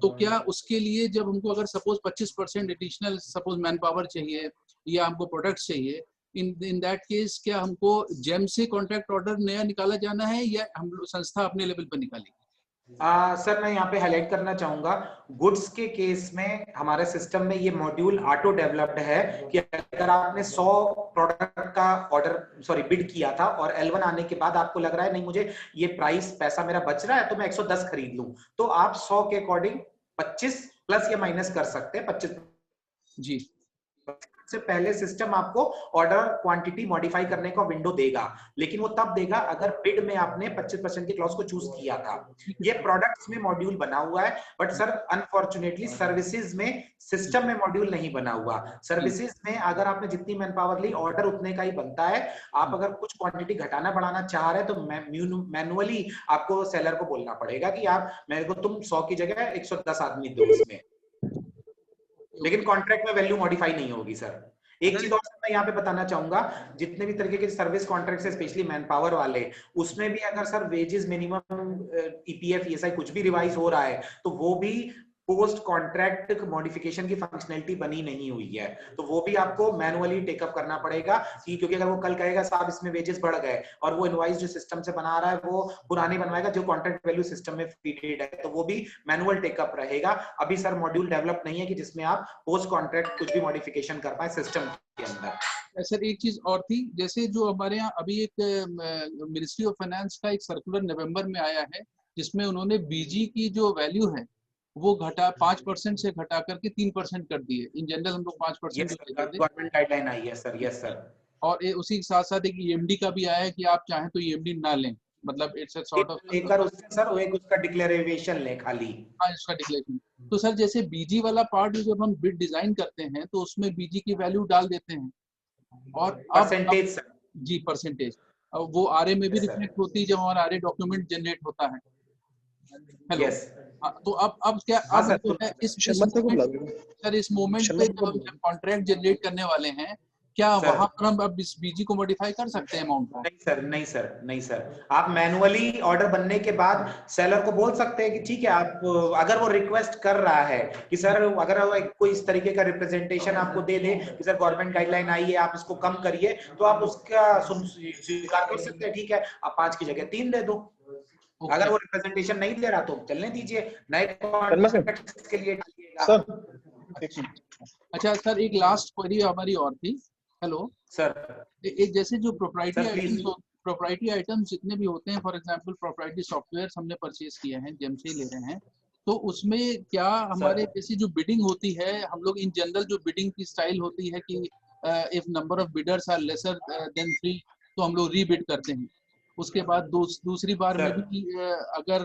Speaker 7: तो क्या उसके लिए जब हमको अगर suppose 25% additional suppose man power चाहिए या हमको प्रोडक्ट्स चाहिए, इन दैट केस क्या हमको जेम से कॉन्ट्रैक्ट ऑर्डर नया निकाला जाना है या हम संस्था अपने लेवल पर निकालेगी?
Speaker 1: सर मैं यहाँ पे हाईलाइट करना चाहूंगा, गुड्स के केस में हमारे सिस्टम में ये मॉड्यूल ऑटो डेवलप्ड है कि अगर आपने 100 प्रोडक्ट का ऑर्डर बिड किया था और L1 आने के बाद आपको लग रहा है नहीं मुझे ये पैसा मेरा बच रहा है तो मैं 110 खरीद लूं, तो आप 100 के अकॉर्डिंग 25 प्लस या माइनस कर सकते हैं। 25
Speaker 7: जी
Speaker 1: से पहले सिस्टम आपको ऑर्डर क्वांटिटी मॉडिफाई करने का विंडो देगा, लेकिन वो तब देगा अगर बिड में आपने 25% की क्लॉज को चूज किया था। ये प्रोडक्ट्स में मॉड्यूल बना हुआ है, बट सर अनफॉर्चुनेटली सर्विसेज में सिस्टम में मॉड्यूल नहीं बना हुआ। सर्विसेज में अगर आपने जितनी मैन पावर ली ऑर्डर उतने का ही बनता है। आप अगर कुछ क्वांटिटी घटाना बढ़ाना चाह रहे हैं तो मैनुअली आपको सेलर को बोलना पड़ेगा कि आप मेरे को तुम 100 की जगह 110 आदमी दो इसमें, लेकिन कॉन्ट्रैक्ट में वैल्यू मॉडिफाई नहीं होगी सर। एक चीज और मैं यहाँ पे बताना चाहूंगा, जितने भी तरीके के सर्विस कॉन्ट्रैक्ट है स्पेशली मैन पावर वाले, उसमें भी अगर sir wages minimum EPF ESI कुछ भी रिवाइज हो रहा है तो वो भी पोस्ट कॉन्ट्रैक्ट मॉडिफिकेशन की फंक्शनैलिटी बनी नहीं हुई है, तो वो भी आपको मैनुअली टेकअप करना पड़ेगा कि, क्योंकि अगर वो कल कहेगा साहब इसमें वेजेस बढ़ गए और वो इनवॉइस जो सिस्टम से बना रहा है वो पुरानी बनवाएगा जो कॉन्ट्रैक्ट वैल्यू सिस्टम में फीडेड है, तो वो भी मैनुअल टेकअप रहेगा। अभी सर मॉड्यूल डेवलप नहीं है कि जिसमें आप पोस्ट कॉन्ट्रैक्ट कुछ भी मॉडिफिकेशन कर पाए सिस्टम के अंदर।
Speaker 7: सर एक चीज और थी, जैसे जो हमारे यहाँ अभी एक मिनिस्ट्री ऑफ फाइनेंस का एक सर्कुलर नवंबर में आया है जिसमें उन्होंने बीजी की जो वैल्यू है वो घटा 5% से घटा करके 3% कर दी है। इन जनरल हम लोग 5%
Speaker 1: गवर्नमेंट गाइडलाइन आई है सर। Yes sir.
Speaker 7: और उसी के साथ साथ एक ईएमडी का भी आया है कि आप चाहें तो ईएमडी ना लें, मतलब इट्स अ सॉर्ट ऑफ
Speaker 1: लेकर उससे सर एक उसका डिक्लेरेशन ले खाली।
Speaker 7: हाँ, इसका डिक्लेरेशन। तो सर जैसे बीजी वाला पार्ट जब हम बिड डिजाइन करते हैं तो उसमें बीजी की वैल्यू डाल देते हैं और
Speaker 1: परसेंटेज सर।
Speaker 7: जी परसेंटेज वो आरए में भी रिफ्लेक्ट होती है जब हमारा आरए डॉक्यूमेंट जनरेट होता है। Hello
Speaker 1: yes.
Speaker 7: तो अब क्या
Speaker 1: हाँ,
Speaker 7: अब
Speaker 1: सर,
Speaker 7: जो है इस मोमेंट पे जब हम कॉन्ट्रैक्ट जनरेट करने वाले हैं क्या वहां पर हम अब इस बीजी को मॉडिफाई कर सकते हैं अमाउंट को?
Speaker 1: नहीं सर आप मैनुअली ऑर्डर बनने के बाद सेलर को बोल सकते हैं कि ठीक है, आप अगर वो रिक्वेस्ट कर रहा है कि सर अगर कोई इस तरीके का रिप्रेजेंटेशन आपको दे दे कि सर गवर्नमेंट गाइडलाइन आई है आप इसको कम करिए, तो आप उसका स्वीकार कर सकते हैं, ठीक है आप 5 की जगह 3 दे दो। अगर वो रिप्रेजेंटेशन नहीं दे रहा तो चलने दीजिए, नए कॉन्ट्रैक्ट के लिए डालिएगा।
Speaker 7: अच्छा सर एक लास्ट क्वेरी हमारी और थी। Hello
Speaker 1: sir.
Speaker 7: एक जैसे जो प्रोप्राइटरी आइटम्स जितने भी होते हैं, फॉर एग्जांपल प्रोप्राइटरी सॉफ्टवेयर हमने परचेज किए हैं, जेम से ले रहे हैं, तो उसमें क्या हमारे जैसी जो बिडिंग होती है, हम लोग इन जनरल जो बिडिंग की स्टाइल होती है कि if number of bidders are lesser than 3 तो हम लोग रीबिड करते हैं। उसके बाद दूसरी बार में भी अगर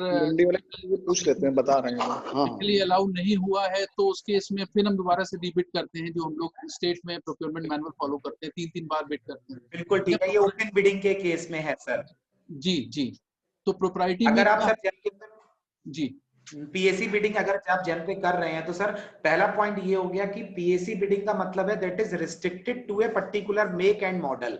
Speaker 5: पूछ लेते हैं, बता रहे हैं
Speaker 7: अलाउ नहीं हुआ है तो उस केस में फिर हम दोबारा से रीबिड करते हैं, जो हम लोग स्टेट में प्रोक्योरमेंट मैनुअल फॉलो करते हैं, 3 बार बिड करते हैं।
Speaker 1: बिल्कुल ठीक है, ये ओपन बिडिंग के केस में है सर।
Speaker 7: जी तो प्रोप्राइटी
Speaker 1: अगर आप सर
Speaker 7: जी
Speaker 1: पीएसी बिडिंग अगर आप जेम पे कर रहे हैं तो सर पहला पॉइंट ये हो गया कि पीएसी बिडिंग का मतलब है that is restricted to a particular make and model.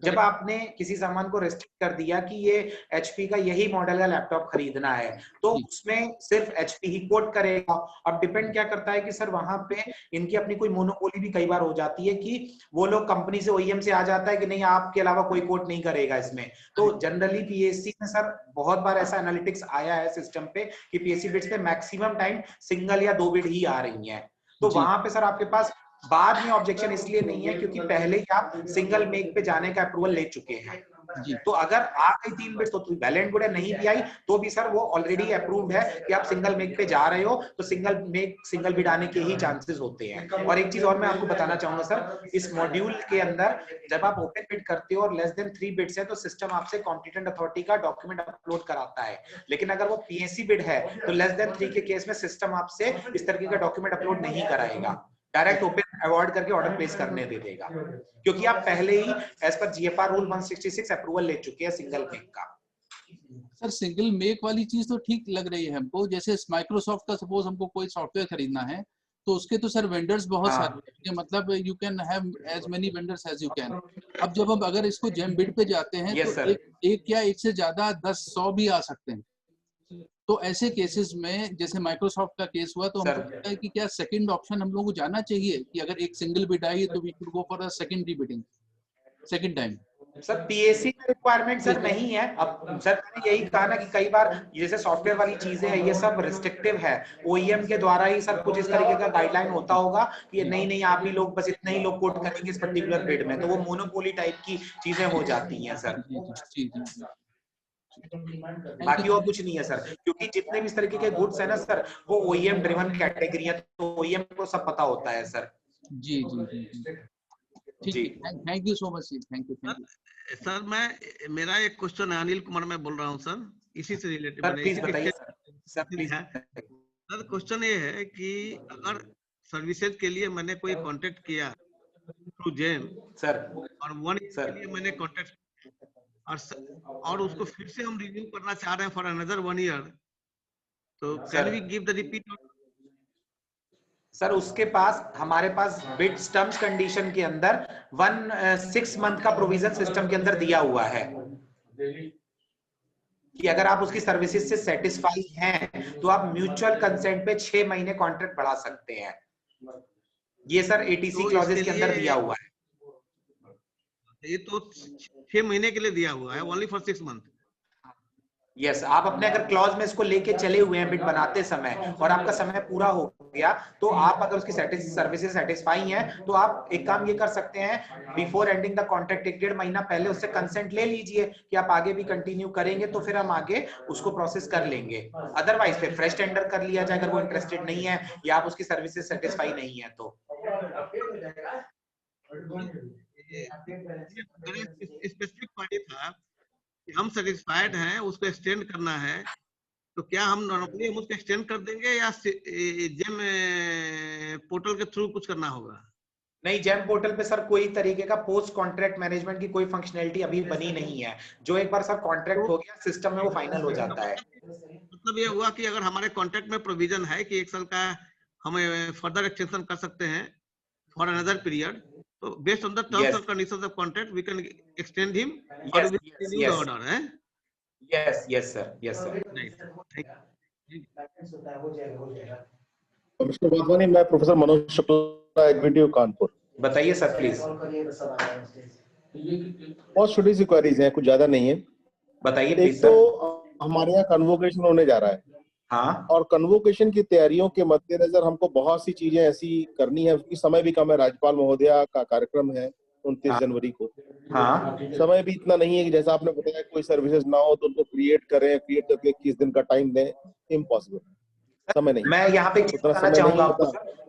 Speaker 1: जब आपने किसी सामान को रेस्ट्रिक्ट कर दिया कि ये एचपी का यही मॉडल का लैपटॉप खरीदना है तो उसमें सिर्फ एचपी ही कोट करेगा। अब डिपेंड क्या करता है कि सर वहां पे इनकी अपनी कोई मोनोपोली भी कई बार हो जाती है कि वो लोग कंपनी से ओईएम से आ जाता है कि नहीं आपके अलावा कोई कोट नहीं करेगा इसमें। तो जनरली पीएससी में सर बहुत बार ऐसा एनालिटिक्स आया है सिस्टम पे कि पीएससी बिड्स पे मैक्सिमम टाइम सिंगल या 2 बिड ही आ रही है, तो वहां पे सर आपके पास बाद में ऑब्जेक्शन इसलिए नहीं है क्योंकि पहले ही आप सिंगल मेक पे जाने का अप्रूवल ले चुके हैं। तो अगर आ गई 3 बिड्स तो वेल एंड गुड है, नहीं भी आई तो भी सर वो ऑलरेडी अप्रूव्ड है कि आप सिंगल मेक पे जा रहे हो, तो सिंगल मेक सिंगल बिड आने के ही चांसेस होते हैं। और एक चीज और मैं आपको बताना चाहूंगा सर, इस मॉड्यूल के अंदर जब आप ओपन बिड करते हो और लेस देन 3 बिड्स है तो सिस्टम आपसे कॉम्पिटेंट अथॉरिटी का डॉक्यूमेंट अपलोड कराता है, लेकिन अगर वो पीएससी बिड है तो लेस देन 3 के केस में सिस्टम आपसे इस तरीके का डॉक्यूमेंट अपलोड नहीं कराएगा, डायरेक्ट ओपन अवॉर्ड करके ऑर्डर प्लेस करने दे देगा, क्योंकि आप पहले ही एज पर जीएफआर रूल 166 अप्रूवल ले चुके हैं सिंगल मेक का।
Speaker 7: सर सिंगल मेक वाली चीज तो ठीक लग रही है हमको, जैसे माइक्रोसॉफ्ट का सपोज हमको कोई सॉफ्टवेयर खरीदना है तो उसके तो सर वेंडर्स बहुत सारे हैं, मतलब you can have as many vendors as you can. अब जब हम अगर इसको जेम बिड पे जाते हैं तो एक या एक से ज्यादा 10-100 भी आ सकते हैं, तो ऐसे केसेस में जैसे माइक्रोसॉफ्ट का केस हुआ तो हमको लगता है कि क्या सेकंड ऑप्शन हम लोग को जाना चाहिए कि अगर एक सिंगल बिड आई तो we could go for a second rebidding second time.
Speaker 1: Sir PSC में रिक्वायरमेंट सर नहीं है। अब सर मैंने यही कहा ना कि कई बार जैसे सॉफ्टवेयर वाली चीजें हैं ये सब रिस्ट्रिक्टिव है, ओईएम के द्वारा ही सब कुछ इस तरीके का गाइडलाइन होता होगा कि ये नहीं आप ही लोग बस इतने ही लोग कोट करेंगे इस पर्टिकुलर बिड में, तो वो मोनोपोली टाइप की चीजें हो जाती हैं सर। बाकी और कुछ नहीं है सर, क्योंकि जितने भी इस तरीके के गुड्स है ना सर वो ओईएम ड्रिवन कैटेगरी है, तो ओईएम को सब पता होता है सर।
Speaker 7: जी thank you so much thank you
Speaker 2: sir मेरा एक क्वेश्चन है, अनिल कुमार मैं बोल रहा हूँ सर, इसी से रिलेटेड
Speaker 1: प्लीज बताइए सर। प्लीज
Speaker 2: सर क्वेश्चन ये है कि अगर सर्विसेज के लिए मैंने कोई कॉन्टेक्ट किया थ्रू जेम सर और 1 ईयर के लिए मैंने कॉन्टेक्ट और उसको फिर से हम रिन्यू करना चाह रहे हैं फॉर अनदर 1 ईयर, तो can we give the repeat?
Speaker 1: Sir उसके पास हमारे पास बिड्स टर्म्स कंडीशन के अंदर 6 मंथ का प्रोविजन सिस्टम के अंदर दिया हुआ है। कि अगर आप उसकी सर्विसेज से सेटिस्फाई हैं तो आप म्यूचुअल कंसेंट पे 6 महीने कॉन्ट्रैक्ट बढ़ा सकते हैं। ये सर एटीसी
Speaker 2: तो
Speaker 1: क्लॉजेस
Speaker 2: इसके
Speaker 1: के अंदर
Speaker 2: लिए
Speaker 1: दिया हुआ है।
Speaker 2: ये तो 6 महीने के लिए दिया हुआ है, ओनली फॉर 6 मंथ।
Speaker 1: यस, आप अपने अगर क्लॉज में इसको लेके चले हुए हैं बिड बनाते समय और आपका समय पूरा हो गया, तो आप अगर उसकी सर्विसेज सेटिस्फाई हैं तो आप एक काम ये कर सकते हैं, बिफोर एंडिंग द कॉन्ट्रैक्ट 1-1.5 महीना पहले उससे कंसेंट ले लीजिए कि आप आगे भी कंटिन्यू करेंगे, तो फिर हम आगे उसको प्रोसेस कर लेंगे। अदरवाइज फिर फ्रेश टेंडर कर लिया जाए अगर वो इंटरेस्टेड नहीं है या आप उसकी सर्विसेज सेटिस्फाई नहीं है तो।
Speaker 2: स्पेसिफिक पार्टी था कि हम सेटिस्फाइड हैं, उसको एक्सटेंड करना है, तो क्या हम नॉर्मली हम उसको एक्सटेंड कर देंगे या जेम पोर्टल के थ्रू कुछ करना होगा?
Speaker 1: नहीं, जेम पोर्टल पे सर कोई तरीके का पोस्ट कॉन्ट्रैक्ट मैनेजमेंट की कोई फंक्शनैलिटी अभी बनी नहीं है। जो एक बार सर कॉन्ट्रैक्ट हो गया सिस्टम में वो फाइनल हो जाता है।
Speaker 2: मतलब ये हुआ कि अगर हमारे कॉन्ट्रैक्ट में प्रोविजन है कि 1 साल का हमें फर्दर एक्सटेंशन कर सकते हैं फॉर अनदर पीरियड, तो based on the terms and conditions of contract we can extend him or we can renew the order है।
Speaker 1: Yes yes sir, yes sir.
Speaker 5: Mister Wadhwani, मैं प्रोफेसर मनोज शुक्ला, एग्जीक्यूटिव कानपुर।
Speaker 1: बताइए सर प्लीज।
Speaker 5: बहुत छोटी सी क्वेरीज हैं, कुछ ज्यादा नहीं है।
Speaker 1: बताइए
Speaker 5: एक
Speaker 1: प्लीज
Speaker 5: तो
Speaker 1: सर।
Speaker 5: हमारे यहाँ कन्वोकेशन होने जा रहा है,
Speaker 1: हाँ,
Speaker 5: और कन्वोकेशन की तैयारियों के मद्देनजर हमको बहुत सी चीजें ऐसी करनी है, उसकी समय भी कम है। राज्यपाल महोदया का कार्यक्रम है 29 जनवरी को।
Speaker 1: हाँ
Speaker 5: समय भी इतना नहीं है कि जैसा आपने बताया कोई सर्विसेज ना हो तो उनको क्रिएट करके 21 दिन का टाइम दें, इम्पॉसिबल, समय नहीं।
Speaker 1: मैं यहाँ पे एक चीज
Speaker 5: उतना
Speaker 1: बताना
Speaker 5: समय
Speaker 1: चाहूंगा
Speaker 5: नहीं
Speaker 1: आपको
Speaker 5: होता।
Speaker 1: सर।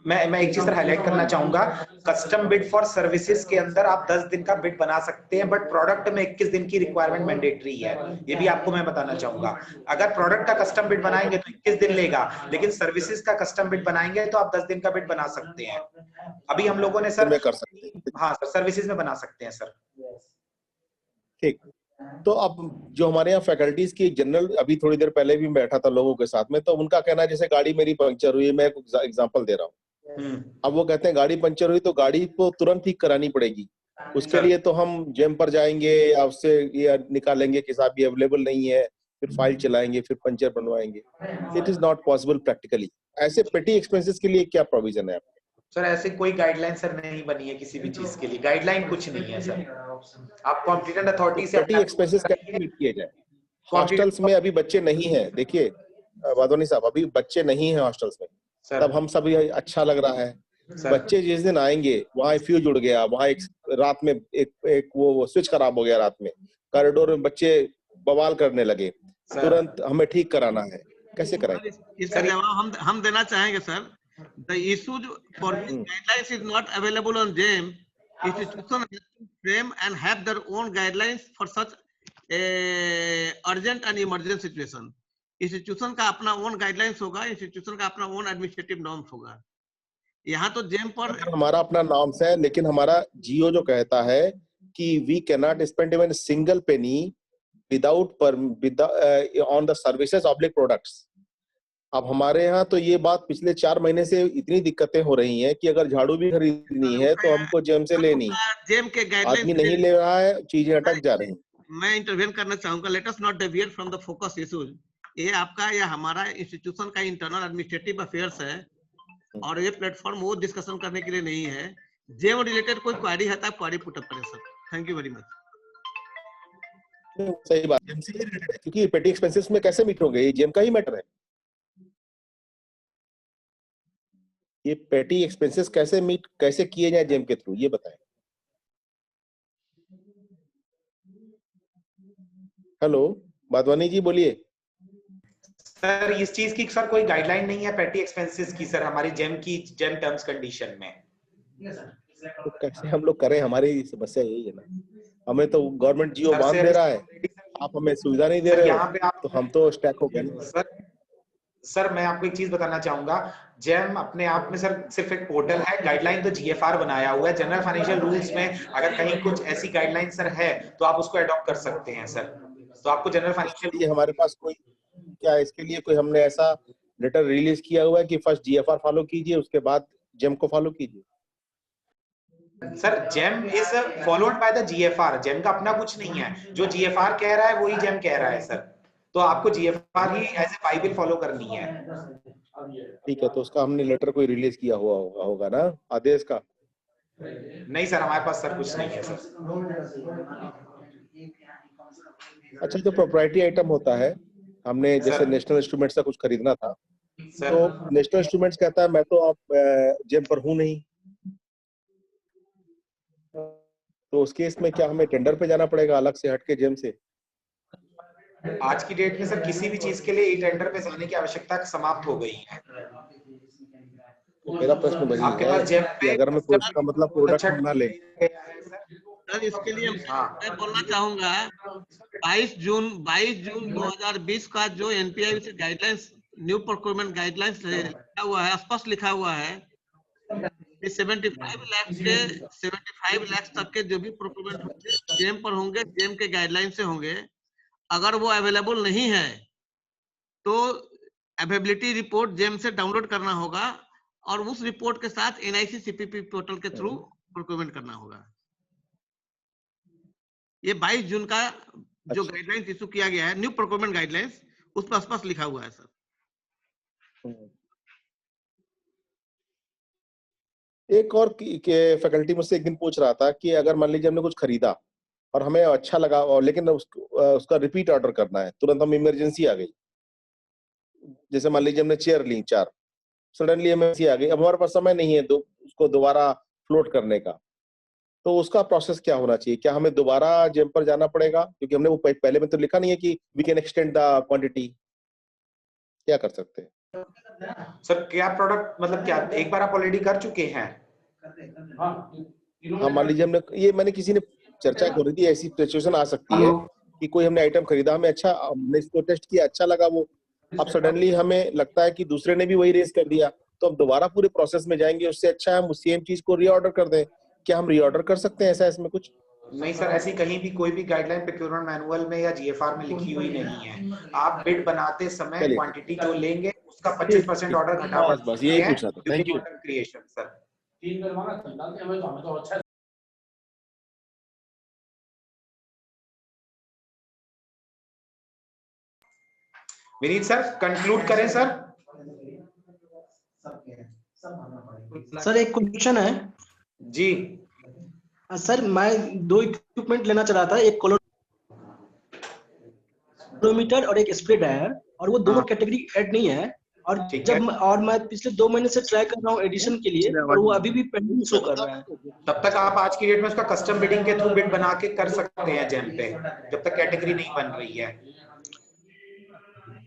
Speaker 1: मैं एक चीज सर हाईलाइट करना चाहूंगा। कस्टम बिड फॉर सर्विसेज के अंदर आप 10 दिन का बिड बना सकते हैं, बट प्रोडक्ट में 21 दिन की रिक्वायरमेंट मैंडेटरी है। ये भी आपको मैं बताना चाहूंगा। अगर प्रोडक्ट का कस्टम बिड बनाएंगे तो 21 दिन लेगा, लेकिन सर्विसेज का कस्टम बिड बनाएंगे तो आप 10 दिन का बिड बना सकते हैं। अभी हम लोगों ने सर,
Speaker 5: में कर सकते हैं।
Speaker 1: हाँ सर, सर्विसेज में बना सकते हैं सर।
Speaker 5: ठीक। तो अब जो हमारे यहाँ फैकल्टीज की जनरल, अभी थोड़ी देर पहले भी बैठा था लोगों के साथ में, तो उनका कहना है जैसे गाड़ी मेरी पंक्चर हुई, मैं एग्जांपल दे रहा हूँ। अब वो कहते हैं गाड़ी पंक्चर हुई तो गाड़ी को तुरंत ठीक करानी पड़ेगी। उसके लिए तो हम जेम पर जाएंगे या उससे ये निकालेंगे कि साहब ये अवेलेबल नहीं है, फिर फाइल चलाएंगे, फिर पंचर बनवाएंगे। It is not possible practically. ऐसे पेटी एक्सपेंसेस के लिए क्या प्रोविजन है आपके?
Speaker 1: सर ऐसे कोई गाइडलाइन सर नहीं बनी है किसी भी चीज के लिए। गाइडलाइन कुछ नहीं है सर। आप कॉम्पिटेंट अथॉरिटी से
Speaker 5: पेटी एक्सपेंसेस कैसे मीट किए जाए? हॉस्टल्स में अभी बच्चे नहीं है। देखिए वाधवानी साहब, अभी बच्चे नहीं है हॉस्टल्स में, तब हम सभी अच्छा लग रहा है। बच्चे जिस दिन आएंगे वहां फ्यूज उड़ गया, वहां एक रात में एक वो स्विच खराब हो गया, रात में कॉरिडोर में बच्चे बवाल करने लगे, तुरंत हमें ठीक कराना है, कैसे कराएंगे?
Speaker 2: इसका जवाब हम देना चाहेंगे sir. The issue for which guidelines is not available on JEM, institution has to frame and have their own guidelines for such a urgent and emergent situation. Institution का अपना ओन गाइडलाइंस होगा, इंस्टीट्यूशन का अपना ओन एडमिनिस्ट्रेटिव नॉर्म्स होगा। यहाँ तो जेम पर
Speaker 5: हमारा अपना नॉर्म्स है, लेकिन हमारा जियो जो कहता है कि we can not spend even single penny without on the services oblique products. अब हमारे यहाँ तो ये बात पिछले 4 महीने से इतनी दिक्कतें हो रही हैं कि अगर झाड़ू भी खरीदनी है तो हमको जेम से लेनी,
Speaker 2: जेम के
Speaker 5: आदमी नहीं ले रहा है, चीजें अटक जा रही हैं।
Speaker 2: मैं इंटरवेन करना चाहूंगा। Let us not deviate from the focus issues. ये आपका या हमारा इंस्टीट्यूशन का इंटरनल एडमिनिस्ट्रेटिव अफेयर्स है और ये प्लेटफॉर्म वो डिस्कशन करने के लिए नहीं है। जेम रिलेटेड कोई क्वेरी है तो आप क्वेरी पुट अप करें sir. Thank you very much.
Speaker 5: सही बात, जेम से रिलेटेड है, क्योंकि पेटी एक्सपेंसेस में कैसे मीट होंगे, ये जेम का ही मैटर है। ये पेटी एक्सपेंसेस कैसे किए जाए जेम के थ्रू, ये बताएं। हेलो वाधवानी जी, बोलिए।
Speaker 1: सर इस चीज की सर कोई गाइडलाइन नहीं है पेटी एक्सपेंसेस की सर, हमारी जेम टर्म्स कंडीशन में।
Speaker 5: तो कैसे हम लोग करें? हमारी समस्या यही है ना, हमें तो गवर्नमेंट जियो बांध दे रहा है, आप हमें सुविधा नहीं दे रहे हो, तो हम तो स्टैक हो गए।
Speaker 1: सर मैं आपको एक चीज बताना चाहूंगा, जेम अपने आप में सर सिर्फ एक पोर्टल है। गाइडलाइन तो जीएफआर बनाया हुआ है। जनरल फाइनेंशियल रूल्स में अगर कहीं कुछ ऐसी गाइडलाइन सर है तो आप उसको अडॉप्ट कर सकते हैं सर। तो आपको जनरल फाइनेंशियल,
Speaker 5: ये हमारे पास कोई क्या इसके लिए कोई हमने ऐसा लेटर रिलीज किया हुआ है कि फर्स्ट जीएफआर फॉलो कीजिए, उसके बाद जेम को फॉलो कीजिए?
Speaker 1: Sir GeM is followed by the GFR, GeM का अपना कुछ नहीं है, जो जीएफआर कह रहा है वही जेम कह रहा है सर, तो आपको जीएफआर ही एज ए बाइबल फॉलो करनी है।
Speaker 5: ठीक है, तो उसका हमने लेटर कोई रिलीज किया हुआ होगा ना, आदेश का?
Speaker 1: नहीं सर, हमारे पास सर कुछ नहीं है सर।
Speaker 5: अच्छा, जो प्रोप्राइटरी आइटम होता है, हमने जैसे नेशनल इंस्ट्रूमेंट्स का कुछ खरीदना था, तो नेशनल इंस्ट्रूमेंट्स कहता है मैं तो आप जेम पर हूं नहीं, तो उस केस में क्या हमें टेंडर पे जाना पड़ेगा अलग से हटके जेम से?
Speaker 1: आज की डेट में सर किसी भी चीज के लिए टेंडर पे जाने की आवश्यकता समाप्त हो गई है।
Speaker 5: मेरा प्रश्न वही
Speaker 1: आपके
Speaker 5: है
Speaker 1: पास जेम
Speaker 5: कि
Speaker 1: पे
Speaker 5: अगर मैं उसका मतलब प्रोडक्ट ना ले।
Speaker 2: सर इसके लिए मैं बोलना चाहूंगा 22 जून 2020 का जो एनपीआई से गाइडलाइंस, न्यू प्रोक्योरमेंट गाइडलाइंस लिखा हुआ है, स्पष्ट लिखा हुआ है कि 75 लाख तक के जो भी प्रोक्योरमेंट होंगे जेम पर होंगे, जेम के गाइडलाइन से होंगे। अगर वो अवेलेबल नहीं है तो अवेलेबिलिटी रिपोर्ट जेम से डाउनलोड करना होगा और उस रिपोर्ट के साथ एनआईसी सीपीपी पोर्टल के थ्रू प्रोक्योरमेंट करना होगा। ये 22 जून का जो गाइडलाइंस इशू किया गया है, न्यू प्रोक्योरमेंट गाइडलाइंस, उस पर स्पष्ट लिखा हुआ है सर।
Speaker 5: एक और फैकल्टी मुझसे एक दिन पूछ रहा था कि अगर मान लीजिए हमने कुछ खरीदा और हमें अच्छा लगा, और लेकिन उसका रिपीट ऑर्डर करना है, तुरंत हम इमरजेंसी आ गई, जैसे मान लीजिए हमने चेयर ली 4, सडनली इमरजेंसी आ गई, अब हमारे पास समय नहीं है उसको दोबारा फ्लोट करने का, तो उसका प्रोसेस क्या होना चाहिए? क्या हमें दोबारा जेम पर जाना पड़ेगा? क्योंकि हमने वो पहले में तो लिखा नहीं है कि we can extend the quantity, क्या कर सकते हैं?
Speaker 1: सर क्या प्रोडक्ट मतलब क्या एक बार आप ऑलरेडी कर चुके हैं?
Speaker 5: हाँ, मान लीजिए मैंने किसी ने चर्चा कर रही थी, ऐसी सिचुएशन आ सकती है कि कोई हमने आइटम खरीदा, हमें अच्छा, हमने इसको टेस्ट किया, अच्छा लगा वो, अब सडनली हमें लगता है कि दूसरे ने भी वही रेस कर दिया, तो अब दोबारा पूरे प्रोसेस में जाएंगे, उससे अच्छा है हम सेम चीज को रीऑर्डर कर दें। क्या हम रीऑर्डर कर सकते हैं? ऐसा इसमें कुछ
Speaker 1: नहीं सर, ऐसी कहीं भी कोई भी गाइडलाइन प्रोक्योरमेंट मैनुअल में या जीएफआर में लिखी हुई नहीं है। आप बिड बनाते समय क्वांटिटी जो लेंगे उसका 25% ऑर्डर घटा
Speaker 5: बस यही पूछना था। Thank you.
Speaker 1: Creation sir. Vineet sir conclude करें सर।
Speaker 8: सर एक क्वेश्चन है
Speaker 1: जी
Speaker 8: सर, मैं 2 इक्विपमेंट लेना चाह रहा था, एक कोलोमीटर और एक स्प्रे ड्रायर, और वो दोनों कैटेगरी ऐड नहीं है, और मैं पिछले 2 महीने से ट्राई कर रहा हूँ एडिशन के लिए, और वो अभी भी पेंडिंग शो कर रहा है।
Speaker 1: तब तक आप आज की डेट में उसका कस्टम बिडिंग के थ्रू बिड बना के कर सकते हैं जेम पे, जब तक कैटेगरी नहीं बन रही है।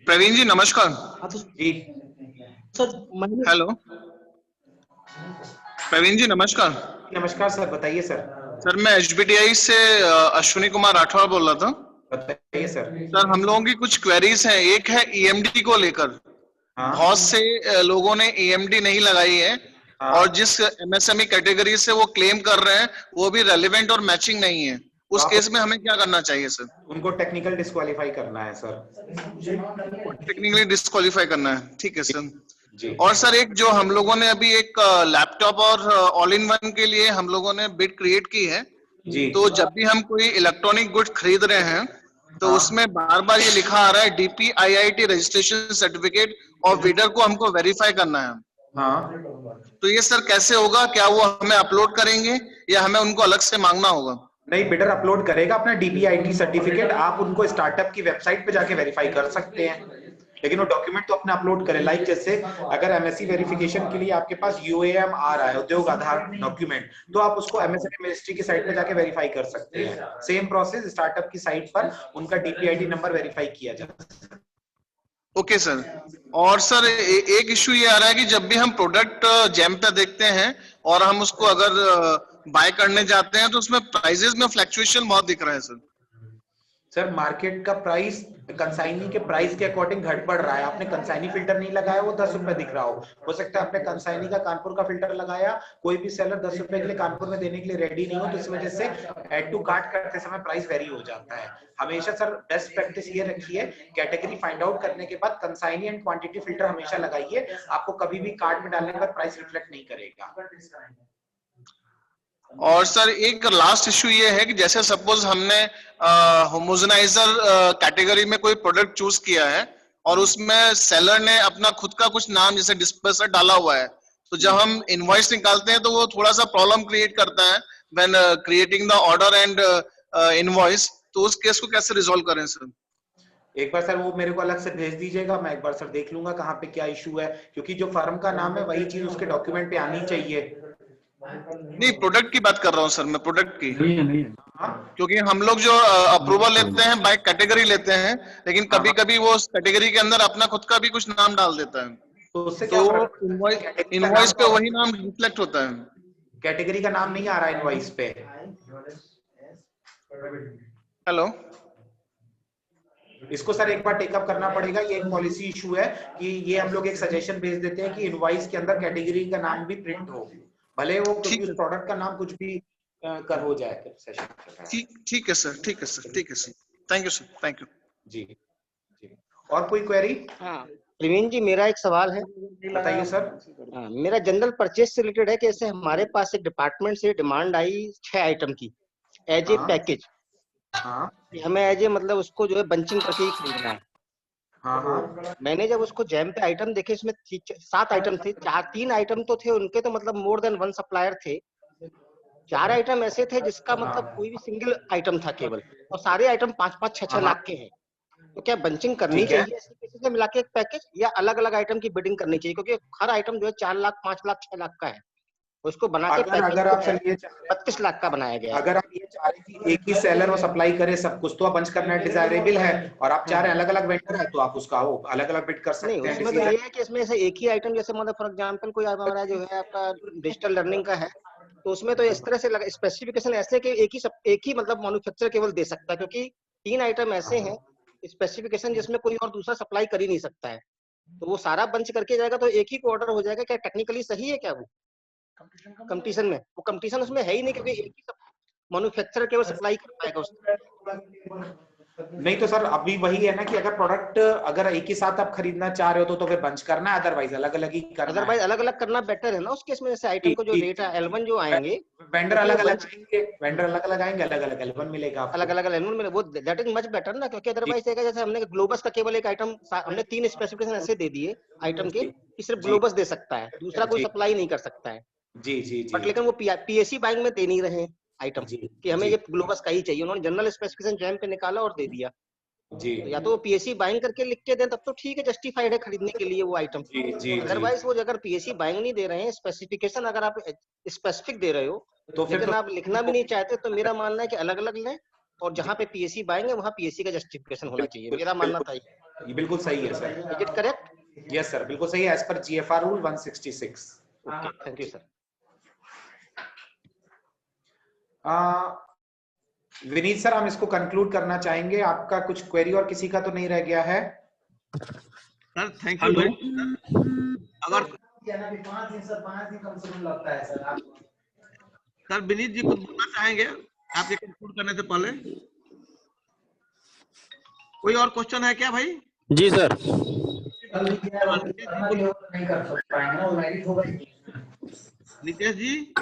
Speaker 9: प्रवीण जी नमस्कार।
Speaker 1: जी
Speaker 8: सर
Speaker 9: हेलो प्रवीण जी नमस्कार।
Speaker 1: नमस्कार सर, बताइए सर।
Speaker 9: सर मैं एचबीटीआई से अश्विनी कुमार राठौर बोल रहा था।
Speaker 1: बताइए सर।
Speaker 9: सर हम लोगों की कुछ क्वेरीज हैं, एक है ईएमडी को लेकर। बहुत से लोगों ने ईएमडी नहीं लगाई है, और जिस एमएसएमई कैटेगरी से वो क्लेम कर रहे हैं वो भी रेलेवेंट और मैचिंग नहीं है। उस केस में हमें क्या करना चाहिए सर?
Speaker 1: उनको टेक्निकल डिस्क्वालीफाई करना है सर।
Speaker 9: टेक्निकली डिस्क्वालीफाई करना है, ठीक है सर। और सर एक जो हम लोगों ने अभी एक लैपटॉप और ऑल इन वन के लिए हम लोगों ने बिड क्रिएट की है
Speaker 1: जी।
Speaker 9: तो जब भी हम कोई इलेक्ट्रॉनिक गुड्स खरीद रहे हैं तो उसमें बार बार ये लिखा आ रहा है DPIIT रजिस्ट्रेशन सर्टिफिकेट, और बिडर को हमको वेरीफाई करना है। तो ये सर कैसे होगा? क्या वो हमें अपलोड करेंगे या हमें उनको अलग से मांगना होगा?
Speaker 1: नहीं, बिडर अपलोड करेगा अपना DPIIT सर्टिफिकेट, आप उनको स्टार्टअप की वेबसाइट पे जाके वेरीफाई कर सकते हैं, लेकिन वो डॉक्यूमेंट तो अपना अपलोड करें। लाइक जैसे अगर MSc वेरिफिकेशन के लिए आपके पास UAM आ रहा है, उद्योग आधार डॉक्यूमेंट, तो आप उसको MSME मिनिस्ट्री की साइट पे जाके वेरीफाई कर सकते हैं। सेम प्रोसेस स्टार्टअप की साइट पर उनका DPIIT नंबर वेरीफाई किया जाता है।
Speaker 9: Okay sir. और सर एक इश्यू ये आ रहा है कि जब भी हम प्रोडक्ट जेम पे देखते हैं और हम उसको अगर बाय करने जाते हैं तो उसमें प्राइसेस में फ्लक्चुएशन बहुत दिख रहा है सर।
Speaker 1: सर मार्केट का प्राइस कंसाइनी के प्राइस के अकॉर्डिंग घट बढ़ रहा है। आपने कंसाइनी फिल्टर नहीं लगाया, वो 10 रुपए दिख रहा हो सकता है आपने कंसाइनी का कानपुर का फिल्टर लगाया, कोई भी सेलर 10 रुपए के लिए कानपुर में देने के लिए रेडी नहीं हो, तो इस वजह से ऐड टू कार्ट करते समय प्राइस वेरी हो जाता है। हमेशा सर बेस्ट प्रैक्टिस ये रखिए, कैटेगरी फाइंड आउट करने के बाद कंसाइनी एंड क्वांटिटी फिल्टर हमेशा लगाइए, आपको कभी भी कार्ट में डालने के बाद प्राइस रिफ्लेक्ट नहीं करेगा।
Speaker 9: और सर एक लास्ट इश्यू ये है कि जैसे सपोज हमने होमोजेनाइजर कैटेगरी में कोई प्रोडक्ट चूज किया है और उसमें सेलर ने अपना खुद का कुछ नाम जैसे डिस्पेंसर डाला हुआ है, तो जब हम इनवॉइस निकालते हैं तो वो थोड़ा सा प्रॉब्लम क्रिएट करता है when creating the order and invoice. तो उस केस को कैसे रिजॉल्व करें सर?
Speaker 1: एक बार सर वो मेरे को अलग से भेज दीजिएगा, मैं एक बार सर देख लूंगा कहाँ पे क्या इशू है, क्योंकि जो फर्म का नाम है वही चीज उसके डॉक्यूमेंट पे आनी चाहिए।
Speaker 9: नहीं, प्रोडक्ट की बात कर रहा हूँ सर मैं, प्रोडक्ट की। क्योंकि हम लोग जो अप्रूवल लेते हैं बाय कैटेगरी लेते हैं, लेकिन कभी कभी वो उस कैटेगरी के अंदर अपना खुद का भी कुछ नाम डाल देता है,
Speaker 1: तो उससे
Speaker 9: तो इनवॉइस पे वही नाम रिफ्लेक्ट होता है।
Speaker 1: कैटेगरी का नाम नहीं आ रहा इनवॉइस पे।
Speaker 9: हेलो,
Speaker 1: इसको सर एक बार टेकअप करना पड़ेगा, ये एक पॉलिसी इशू है कि ये हम लोग एक सजेशन भेज देते हैं कि इनवॉइस के अंदर कैटेगरी का नाम भी प्रिंट हो, भले वो क्योंकि उस प्रोडक्ट का नाम कुछ भी कर हो जाए सेशन।
Speaker 9: ठीक है सर, ठीक है सर, ठीक है sir, thank you sir, thank you
Speaker 1: ji. और कोई क्वेरी?
Speaker 10: हाँ प्रवीण जी, मेरा एक सवाल है।
Speaker 1: बताइए सर।
Speaker 10: मेरा जनरल परचेज से रिलेटेड है कि ऐसे हमारे पास एक डिपार्टमेंट से डिमांड आई 6 आइटम की एज ए पैकेज। हमें एज ए मतलब उसको जो है बंचिंग करके ही खरीदना है। मैंने जब उसको जैम पे आइटम देखे, इसमें 7 आइटम थे, 3 आइटम तो थे उनके तो मतलब मोर देन 1 सप्लायर थे, 4 आइटम ऐसे थे जिसका मतलब कोई भी सिंगल आइटम था केवल, और सारे आइटम 5-5, 6-6 लाख के हैं। तो क्या बंचिंग करनी चाहिए से मिला के एक पैकेज, या अलग अलग आइटम की बिडिंग करनी चाहिए? क्योंकि हर आइटम जो है 4 लाख, 5 लाख, 6 लाख का है, उसको बना के
Speaker 1: अगर आप
Speaker 10: 32 लाख का बनाया गया है।
Speaker 1: अगर आप ये चाह रहे कि एक ही सेलर वो सप्लाई करे सब कुछ, तो आप बंच करना डिजायरेबल है, और आप चाह रहे अलग अलग वेंडर है तो आप उसका अलग अलग बिड कर सकते हैं।
Speaker 10: उसमें तो ये है कि इसमें से एक ही आइटम, जैसे मतलब फॉर एग्जांपल कोई हमारा जो है आपका डिजिटल लर्निंग का है, तो उसमें तो इस तरह से स्पेसिफिकेशन ऐसे कि एक ही मतलब मैन्युफैक्चरर केवल दे सकता है, क्योंकि 3 आइटम ऐसे हैं स्पेसिफिकेशन जिसमें कोई और दूसरा सप्लाई कर ही नहीं सकता है। तो वो सारा बंच करके जाएगा तो एक ही को ऑर्डर हो जाएगा। क्या टेक्निकली सही है क्या वो कंपटीशन में? वो कंपटीशन उसमें है ही नहीं, क्योंकि एक ही मैन्युफैक्चरर केवल सप्लाई कर पाएगा उसको।
Speaker 1: नहीं तो सर अभी वही है ना कि अगर प्रोडक्ट अगर एक ही साथ आप खरीदना चाह रहे हो तो फिर बंच करना है, अदरवाइज अलग अलग ही करना है।
Speaker 10: अदरवाइज अलग अलग करना बेटर है ना उस केस में। जैसे आइटम को जो रेट है L1 जो आएंगे,
Speaker 1: वेंडर अलग अलग आएंगे, अलग अलग L1 मिलेगा,
Speaker 10: अलग अलग L1 मिलेगा, वो दैट इज मच बेटर ना। क्योंकि अदरवाइज जैसे हमने ग्लोबस का केवल एक आइटम, हमने 3 स्पेसिफिकेशन ऐसे दे दिए आइटम के कि सिर्फ ग्लोबस दे सकता है, दूसरा कोई सप्लाई नहीं कर सकता है।
Speaker 1: जी।
Speaker 10: बट लेकिन वो पीएससी बाइंग में दे नहीं रहे आइटम कि हमें ये ग्लोबस का ही चाहिए। उन्होंने जनरल स्पेसिफिकेशन जैम पे निकाला और दे दिया
Speaker 1: जी।
Speaker 10: तो या तो वो पीएससी बाइंग करके लिख के दें तब तो ठीक है, जस्टिफाइड है खरीदने के लिए वो आइटम। अदरवाइज वो अगर पीएससी बाइंग नहीं दे रहे हैं, स्पेसिफिकेशन अगर आप स्पेसिफिक दे रहे हो तो लेकिन आप लिखना भी नहीं चाहते, तो मेरा मानना है कि अलग अलग लें, और जहाँ पे पीएससी बाइंग है वहाँ पीएससी का जस्टिफिकेशन होना चाहिए। मेरा मानना था
Speaker 1: ये बिल्कुल सही है sir.
Speaker 10: Is it correct?
Speaker 1: Yes sir, बिल्कुल सही है, एज पर GFR rule 166।
Speaker 10: Okay, thank you sir.
Speaker 1: Vineet sir, हम इसको कंक्लूड करना चाहेंगे। आपका कुछ क्वेरी और किसी का तो नहीं रह गया है?
Speaker 2: Sir thank you. अगर
Speaker 4: 5 दिन कम से कम लगता है सर।
Speaker 2: सर विनीत जी कुछ बोलना चाहेंगे आप ये कंक्लूड करने से पहले? कोई और क्वेश्चन है क्या भाई?
Speaker 11: जी सर।
Speaker 2: नितेश जी।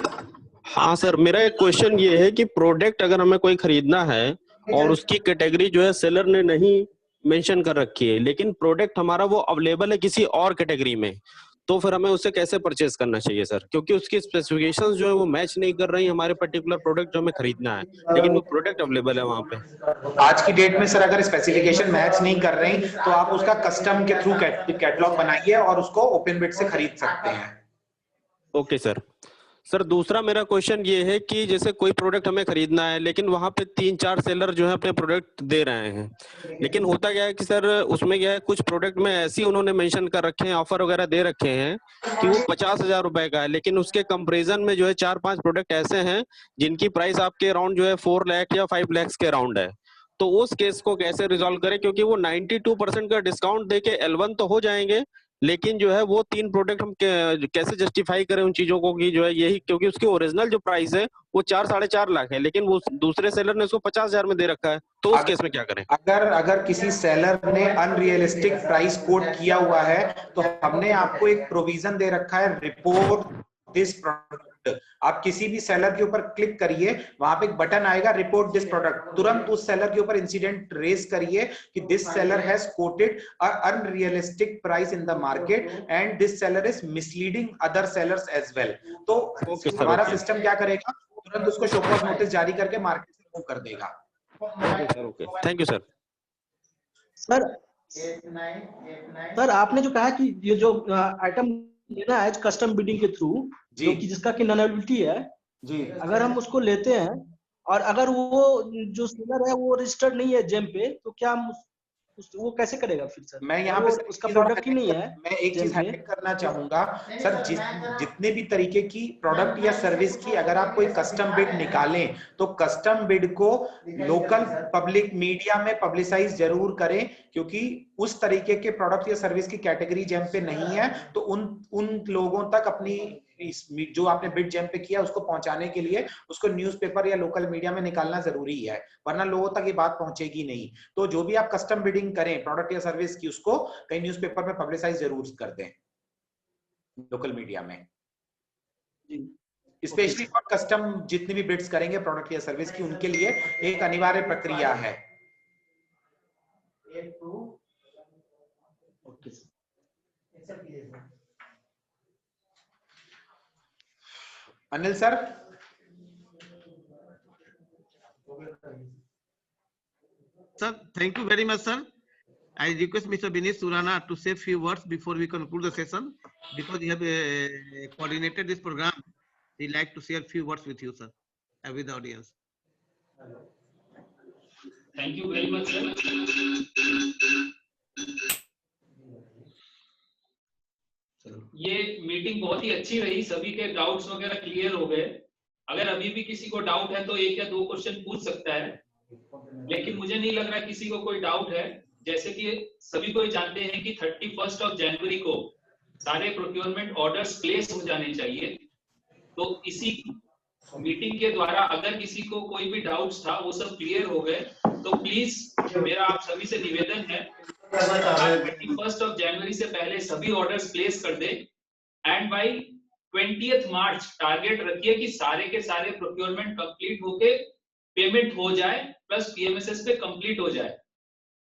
Speaker 11: हाँ सर, मेरा एक क्वेश्चन ये है कि प्रोडक्ट अगर हमें कोई खरीदना है और उसकी कैटेगरी जो है सेलर ने नहीं मेंशन कर रखी है, लेकिन प्रोडक्ट हमारा वो अवेलेबल है किसी और कैटेगरी में, तो फिर हमें उससे कैसे परचेज करना चाहिए सर? क्योंकि उसकी स्पेसिफिकेशंस जो है वो मैच नहीं कर रही हमारे पर्टिकुलर प्रोडक्ट जो हमें खरीदना है, लेकिन वो प्रोडक्ट अवेलेबल है वहाँ पे।
Speaker 1: आज की डेट में सर अगर स्पेसिफिकेशन मैच नहीं कर रही तो आप उसका कस्टम के थ्रू कैटलॉग बनाइए और उसको ओपन बिट से खरीद सकते हैं।
Speaker 11: Okay sir. सर दूसरा मेरा क्वेश्चन ये है कि जैसे कोई प्रोडक्ट हमें खरीदना है, लेकिन वहाँ पे 3-4 सेलर जो है अपने प्रोडक्ट दे रहे हैं, लेकिन होता क्या है कि सर उसमें क्या है, कुछ प्रोडक्ट में ऐसी उन्होंने मेंशन कर रखे हैं, ऑफर वगैरह दे रखे हैं कि वो 50,000 रुपए का है, लेकिन उसके कंपेरिजन में जो है 4-5 प्रोडक्ट ऐसे हैं जिनकी प्राइस आपके अराउंड जो है 4 लाख या 5 लाख के अराउंड है। तो उस केस को कैसे रिजॉल्व करें? क्योंकि वो 92% का डिस्काउंट देके L1 तो हो जाएंगे, लेकिन जो है वो 3 प्रोडक्ट हम कैसे जस्टिफाई करें उन चीजों को कि जो है यही, क्योंकि उसकी ओरिजिनल जो प्राइस है वो 4-4.5 लाख है, लेकिन वो दूसरे सेलर ने उसको 50,000 में दे रखा है, तो उस केस में क्या करें?
Speaker 1: अगर किसी सेलर ने अनरियलिस्टिक प्राइस कोट किया हुआ है तो हमने आपको एक प्रोविजन दे रखा है, रिपोर्ट दिस प्रोडक्ट प्रोडक्ट, आप किसी भी सेलर के ऊपर क्लिक करिए, वहां पे एक बटन आएगा रिपोर्ट दिस प्रोडक्ट, तुरंत उस सेलर के ऊपर इंसिडेंट रेज करिए कि this seller has quoted a unrealistic price in the market and this seller is misleading other sellers as well. तो हमारा सिस्टम क्या करेगा, तुरंत उसको शो कॉज नोटिस जारी करके मार्केट से रिमूव कर देगा।
Speaker 11: Okay, thank you sir.
Speaker 8: Sir आपने जो कहा कि ये जो आइटम लेना है कस्टम बिडिंग के थ्रू, जो कि जिसका कि नॉन अवेलेबिलिटी है
Speaker 1: जी,
Speaker 8: अगर हम उसको लेते हैं और अगर वो जो सेलर है वो रजिस्टर्ड नहीं है जेम पे, तो क्या हम वो कैसे करेगा फिर सर?
Speaker 1: मैं यहाँ पे
Speaker 8: उसका प्रोडक्ट ही नहीं है।
Speaker 1: मैं एक चीज हाईलाइट करना चाहूंगा सर, जितने भी तरीके की प्रोडक्ट या सर्विस की अगर आप कोई कस्टम बिड निकालें तो कस्टम बिड को लोकल पब्लिक मीडिया में पब्लिसाइज जरूर करें, क्योंकि उस तरीके के प्रोडक्ट या सर्विस की कैटेगरी जेम पे नहीं है, तो उन लोगों तक अपनी जो आपने बिड जेम पे किया उसको पहुंचाने के लिए उसको न्यूज़पेपर या लोकल मीडिया में निकालना जरूरी है, वरना लोगों तक ये बात पहुंचेगी नहीं। तो जो भी आप कस्टम बिडिंग करें प्रोडक्ट या सर्विस की, उसको कहीं न्यूज़पेपर में पब्लिसाइज जरूर कर दें, लोकल मीडिया में, स्पेशली फॉर कस्टम। जितनी भी बिड्स करेंगे प्रोडक्ट या सर्विस की, उनके लिए एक अनिवार्य प्रक्रिया है। Anil sir,
Speaker 2: Sir, thank you very much, sir. I request Mr. Vineet Surana to say few words before we conclude the session, because he have coordinated this program. He like to share few words with you, sir, and with the audience.
Speaker 6: Thank you very much, sir. ये मीटिंग बहुत ही अच्छी रही, सभी के डाउट्स वगैरह क्लियर हो गए। अगर अभी भी किसी को डाउट है तो एक या दो क्वेश्चन पूछ सकता है, लेकिन मुझे नहीं लग रहा किसी को कोई डाउट है। जैसे कि सभी को जानते हैं कि 31 जनवरी को सारे प्रोक्योरमेंट ऑर्डर्स प्लेस हो जाने चाहिए। तो इसी मीटिंग के द्वारा अगर किसी को कोई भी डाउट्स था वो सब क्लियर हो गए, तो प्लीज मेरा आप सभी से निवेदन है 31 जनवरी से पहले सभी ऑर्डर्स प्लेस कर दें, एंड बाय 20 मार्च टारगेट रखिए कि सारे के सारे प्रोक्योरमेंट कंप्लीट होके पेमेंट हो जाए प्लस पीएमएसएस पे कंप्लीट हो जाए,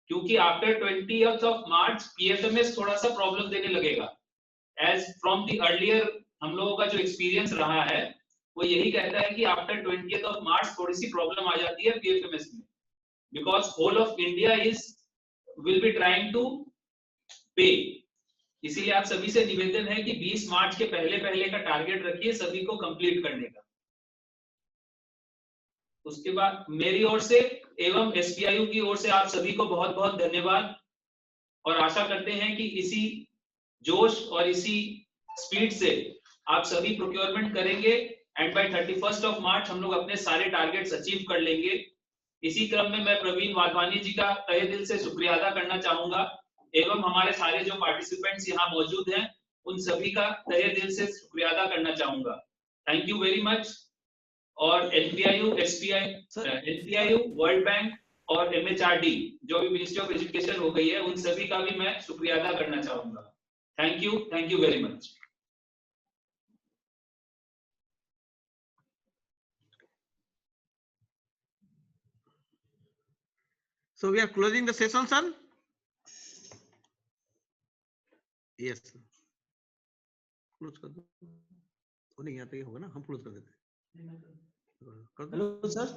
Speaker 6: क्योंकि आफ्टर 20 मार्च पीएफएमएस थोड़ा सा प्रॉब्लम देने लगेगा। एज फ्रॉम द अर्लियर हम लोगों का जो एक्सपीरियंस रहा है वो यही कहता है कि आफ्टर 20 मार्च थोड़ी सी प्रॉब्लम आ जाती है पीएफएमएस में, because whole of India will be trying to pay. इसीलिए आप सभी से निवेदन है कि 20 मार्च के पहले का टारगेट रखिए सभी को कंप्लीट करने का। उसके बाद मेरी ओर से एवं एसपीआईयू की ओर से आप सभी को बहुत बहुत धन्यवाद, और आशा करते हैं कि इसी जोश और इसी स्पीड से आप सभी प्रोक्योरमेंट करेंगे एंड बाय 31 मार्च हम लोग अपने सारे टारगेट्स अचीव कर लेंगे। इसी क्रम में मैं प्रवीण वाधवानी जी का तहे दिल से शुक्रिया अदा करना चाहूंगा, एवं हमारे सारे जो पार्टिसिपेंट्स यहाँ मौजूद हैं उन सभी का तहे दिल से शुक्रिया अदा करना चाहूंगा। Thank you very much. और एनपीआईयू, एनपीआईयू, वर्ल्ड बैंक और एमएचआरडी जो भी मिनिस्ट्री ऑफ एजुकेशन हो गई है, उन सभी का भी मैं शुक्रिया अदा करना चाहूंगा। Thank you very much.
Speaker 2: So we are closing the session, sir. Yes. Close कर दो। नहीं यहाँ पे होगा ना, हम क्लोज कर देते हैं।
Speaker 8: Hello sir.